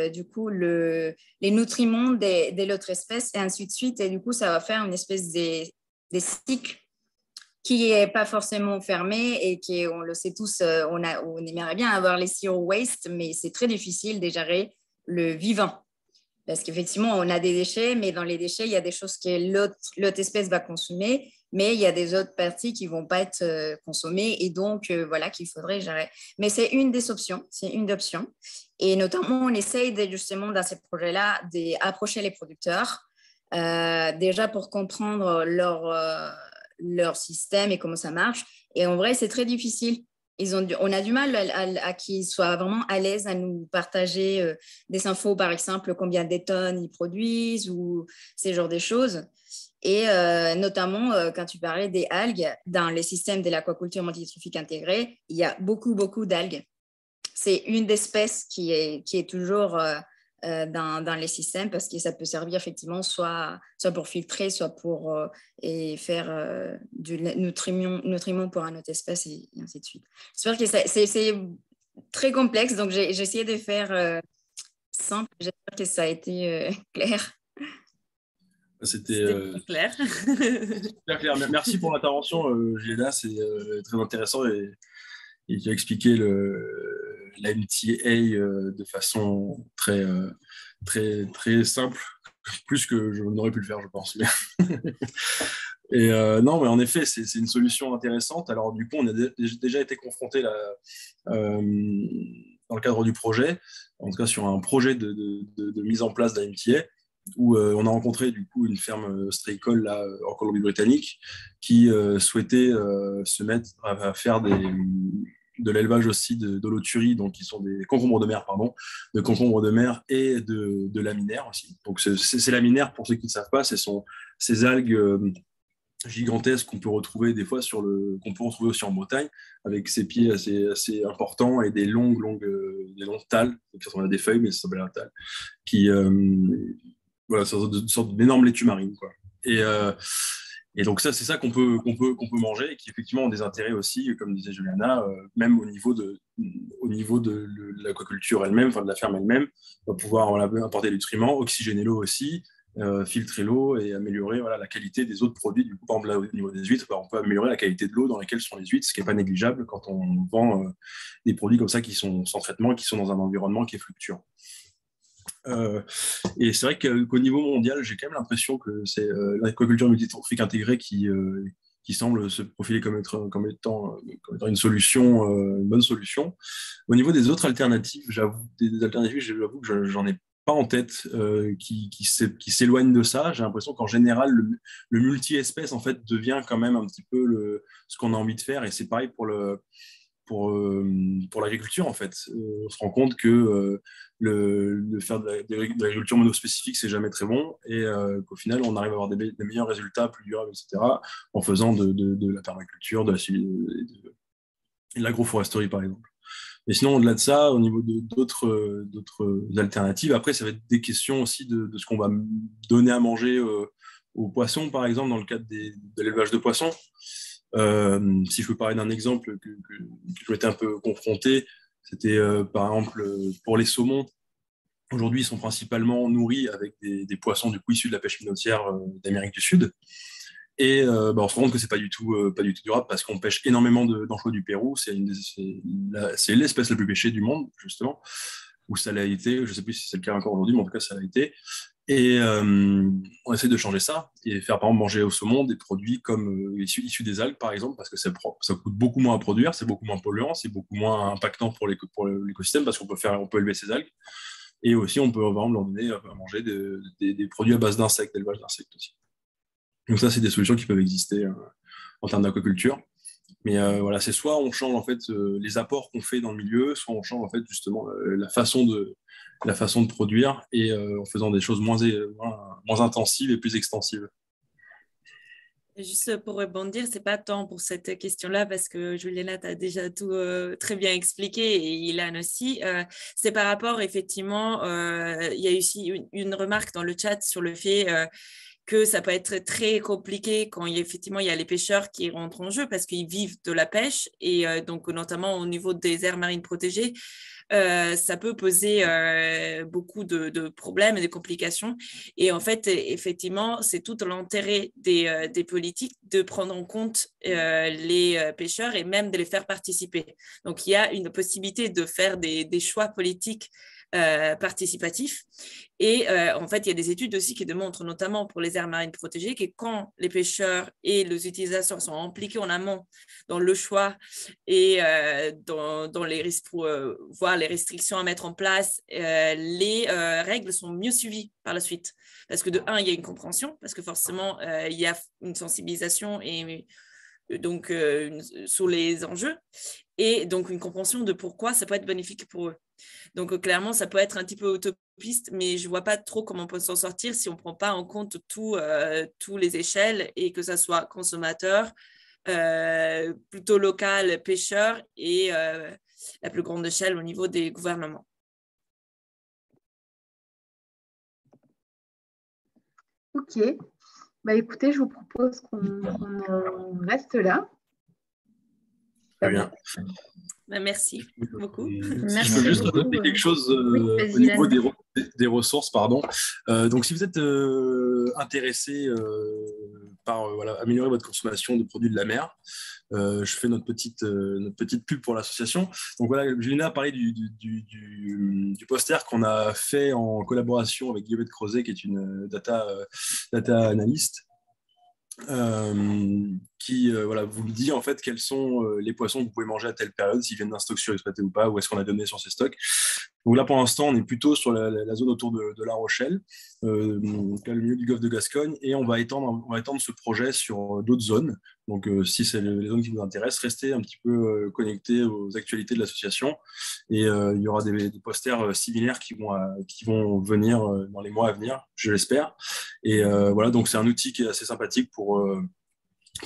du coup les nutriments de l'autre espèce et ainsi de suite. Et du coup, ça va faire une espèce de cycle qui n'est pas forcément fermé et qui, on le sait tous, on aimerait bien avoir les zero waste, mais c'est très difficile de gérer le vivant. Parce qu'effectivement, on a des déchets, mais dans les déchets, il y a des choses que l'autre espèce va consommer, mais il y a des autres parties qui ne vont pas être consommées et donc, voilà, qu'il faudrait gérer. Mais c'est une des options, Et notamment, on essaye justement dans ces projets-là d'approcher les producteurs, déjà pour comprendre leur système et comment ça marche. Et en vrai, c'est très difficile. On a du mal à qu'ils soient vraiment à l'aise à nous partager des infos, par exemple, combien de tonnes ils produisent ou ces genres de choses. Et notamment, quand tu parlais des algues, dans les systèmes de l'aquaculture multitrophique intégrée, il y a beaucoup, beaucoup d'algues. C'est une espèce qui est toujours dans les systèmes parce que ça peut servir effectivement soit pour filtrer, soit pour faire du nutriment pour une autre espèce et ainsi de suite. J'espère que c'est très complexe, donc j'ai essayé de faire simple. J'espère que ça a été clair. C'était clair. super clair. Merci pour l'intervention, Géla. C'est très intéressant et tu as expliqué l'MTA de façon très, très, très simple, plus que je n'aurais pu le faire, je pense. Et non, mais en effet, c'est une solution intéressante. Alors, du coup, on a déjà été confronté là, dans le cadre du projet, en tout cas sur un projet de mise en place d'AMTA, où on a rencontré du coup une ferme ostréicole là, en Colombie-Britannique qui souhaitait se mettre à faire de l'élevage aussi d'holothuries, donc qui sont des concombres de mer, pardon, de concombres de mer et de laminaires aussi. Donc c'est laminaires, pour ceux qui ne savent pas, ces algues gigantesques qu'on peut retrouver des fois qu'on peut retrouver aussi en Bretagne, avec ses pieds assez importants et des longues tales, qui ressemblent à des feuilles, mais ça s'appelle un tale, qui voilà, c'est une sorte d'énorme laitue marine, quoi. Et donc ça, c'est ça qu'on peut manger et qui effectivement ont des intérêts aussi, comme disait Juliana, même au niveau de l'aquaculture elle-même, enfin de la ferme elle-même, on va pouvoir voilà, apporter des nutriments, oxygéner l'eau aussi, filtrer l'eau et améliorer voilà, la qualité des autres produits. Du coup, par exemple, là, au niveau des huîtres, on peut améliorer la qualité de l'eau dans laquelle sont les huîtres, ce qui n'est pas négligeable quand on vend des produits comme ça qui sont sans traitement, qui sont dans un environnement qui est fluctuant. Et c'est vrai qu'au niveau mondial, j'ai quand même l'impression que c'est l'aquaculture multitrophique intégrée qui semble se profiler comme étant une solution, une bonne solution. Au niveau des autres alternatives, j'avoue que j'en ai pas en tête qui s'éloignent de ça. J'ai l'impression qu'en général, le multi-espèce en fait devient quand même un petit peu ce qu'on a envie de faire, et c'est pareil pour l'agriculture en fait. On se rend compte que de faire de l'agriculture monospécifique, c'est jamais très bon, et qu'au final, on arrive à avoir des meilleurs résultats, plus durables, etc., en faisant de la permaculture, de l'agroforesterie, par exemple. Mais sinon, au-delà de ça, au niveau d'autres alternatives, après, ça va être des questions aussi de ce qu'on va donner à manger aux poissons, par exemple, dans le cadre de l'élevage de poissons. Si je peux parler d'un exemple que je m'étais un peu confronté, c'était par exemple pour les saumons. Aujourd'hui, ils sont principalement nourris avec des poissons du coup issus de la pêche minotière d'Amérique du Sud. Et on se rend compte que c'est pas du tout durable parce qu'on pêche énormément d'anchois du Pérou. C'est l'espèce la plus pêchée du monde, justement, où ça l'a été. Je ne sais plus si c'est le cas encore aujourd'hui, mais en tout cas, ça l'a été. Et on essaie de changer ça et faire par exemple manger au saumon des produits comme issus des algues, par exemple, parce que ça coûte beaucoup moins à produire, c'est beaucoup moins polluant, c'est beaucoup moins impactant pour l'écosystème parce qu'on peut élever ces algues. Et aussi, on peut par exemple leur donner à manger des produits à base d'insectes, d'élevage d'insectes aussi. Donc ça, c'est des solutions qui peuvent exister en termes d'aquaculture. Mais voilà, c'est soit on change en fait les apports qu'on fait dans le milieu, soit on change en fait justement la façon de produire et en faisant des choses moins intensives et plus extensives. Juste pour rebondir, c'est pas tant pour cette question-là parce que Juliana t'a déjà tout très bien expliqué et Ilan aussi. C'est par rapport effectivement, il y a aussi une remarque dans le chat sur le fait que ça peut être très compliqué quand effectivement il y a les pêcheurs qui rentrent en jeu parce qu'ils vivent de la pêche et donc notamment au niveau des aires marines protégées. Ça peut poser beaucoup de problèmes et de complications. Et en fait, effectivement, c'est tout l'intérêt des politiques de prendre en compte les pêcheurs et même de les faire participer. Donc, il y a une possibilité de faire des choix politiques participatifs. Et en fait, il y a des études aussi qui démontrent, notamment pour les aires marines protégées, que quand les pêcheurs et les utilisateurs sont impliqués en amont dans le choix et dans les risques pour voir les restrictions à mettre en place, les règles sont mieux suivies par la suite. Parce que de un, il y a une compréhension, parce que forcément, il y a une sensibilisation et donc sur les enjeux et donc une compréhension de pourquoi ça peut être bénéfique pour eux. Donc clairement, ça peut être un petit peu utopiste, mais je ne vois pas trop comment on peut s'en sortir si on ne prend pas en compte tous les échelles et que ça soit consommateur, plutôt local, pêcheur et la plus grande échelle au niveau des gouvernements. Ok. Bah, écoutez, je vous propose qu'on en reste là. Très bien. Merci beaucoup. Si je peux juste rajouter quelque chose au niveau des ressources, pardon. Donc, si vous êtes intéressé par améliorer votre consommation de produits de la mer, je fais notre petite pub pour l'association. Donc voilà, Julina a parlé du poster qu'on a fait en collaboration avec Guillaume Crozet, qui est une data analyst. Qui vous dit en fait quels sont les poissons que vous pouvez manger à telle période, s'ils viennent d'un stock surexploité ou pas, ou est-ce qu'on a donné sur ces stocks. Donc là pour l'instant on est plutôt sur la zone autour de La Rochelle, le milieu du golfe de Gascogne, et on va étendre ce projet sur d'autres zones. Donc si c'est les zones qui vous intéressent, restez un petit peu connectés aux actualités de l'association, et il y aura des posters similaires qui vont venir dans les mois à venir, je l'espère. Et voilà, donc c'est un outil qui est assez sympathique pour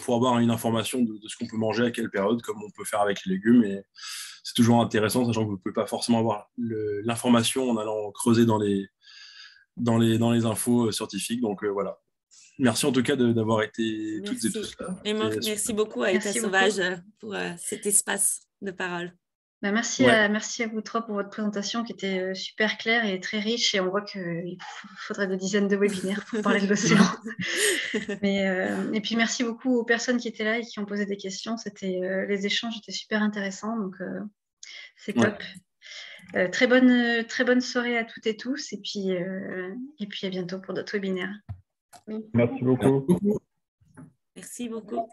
avoir une information de ce qu'on peut manger à quelle période, comme on peut faire avec les légumes. Et c'est toujours intéressant, sachant que vous ne pouvez pas forcément avoir l'information en allant creuser dans les infos scientifiques. Donc voilà. Merci en tout cas d'avoir été toutes et tous là. Merci beaucoup à État Sauvage pour cet espace de parole. Merci à vous trois pour votre présentation qui était super claire et très riche, et on voit qu'il faudrait des dizaines de webinaires pour parler de l'océan. Et puis merci beaucoup aux personnes qui étaient là et qui ont posé des questions. Les échanges étaient super intéressants, donc c'est top. Très bonne soirée à toutes et tous, et puis à bientôt pour d'autres webinaires. Merci beaucoup. Merci beaucoup.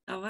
Au revoir.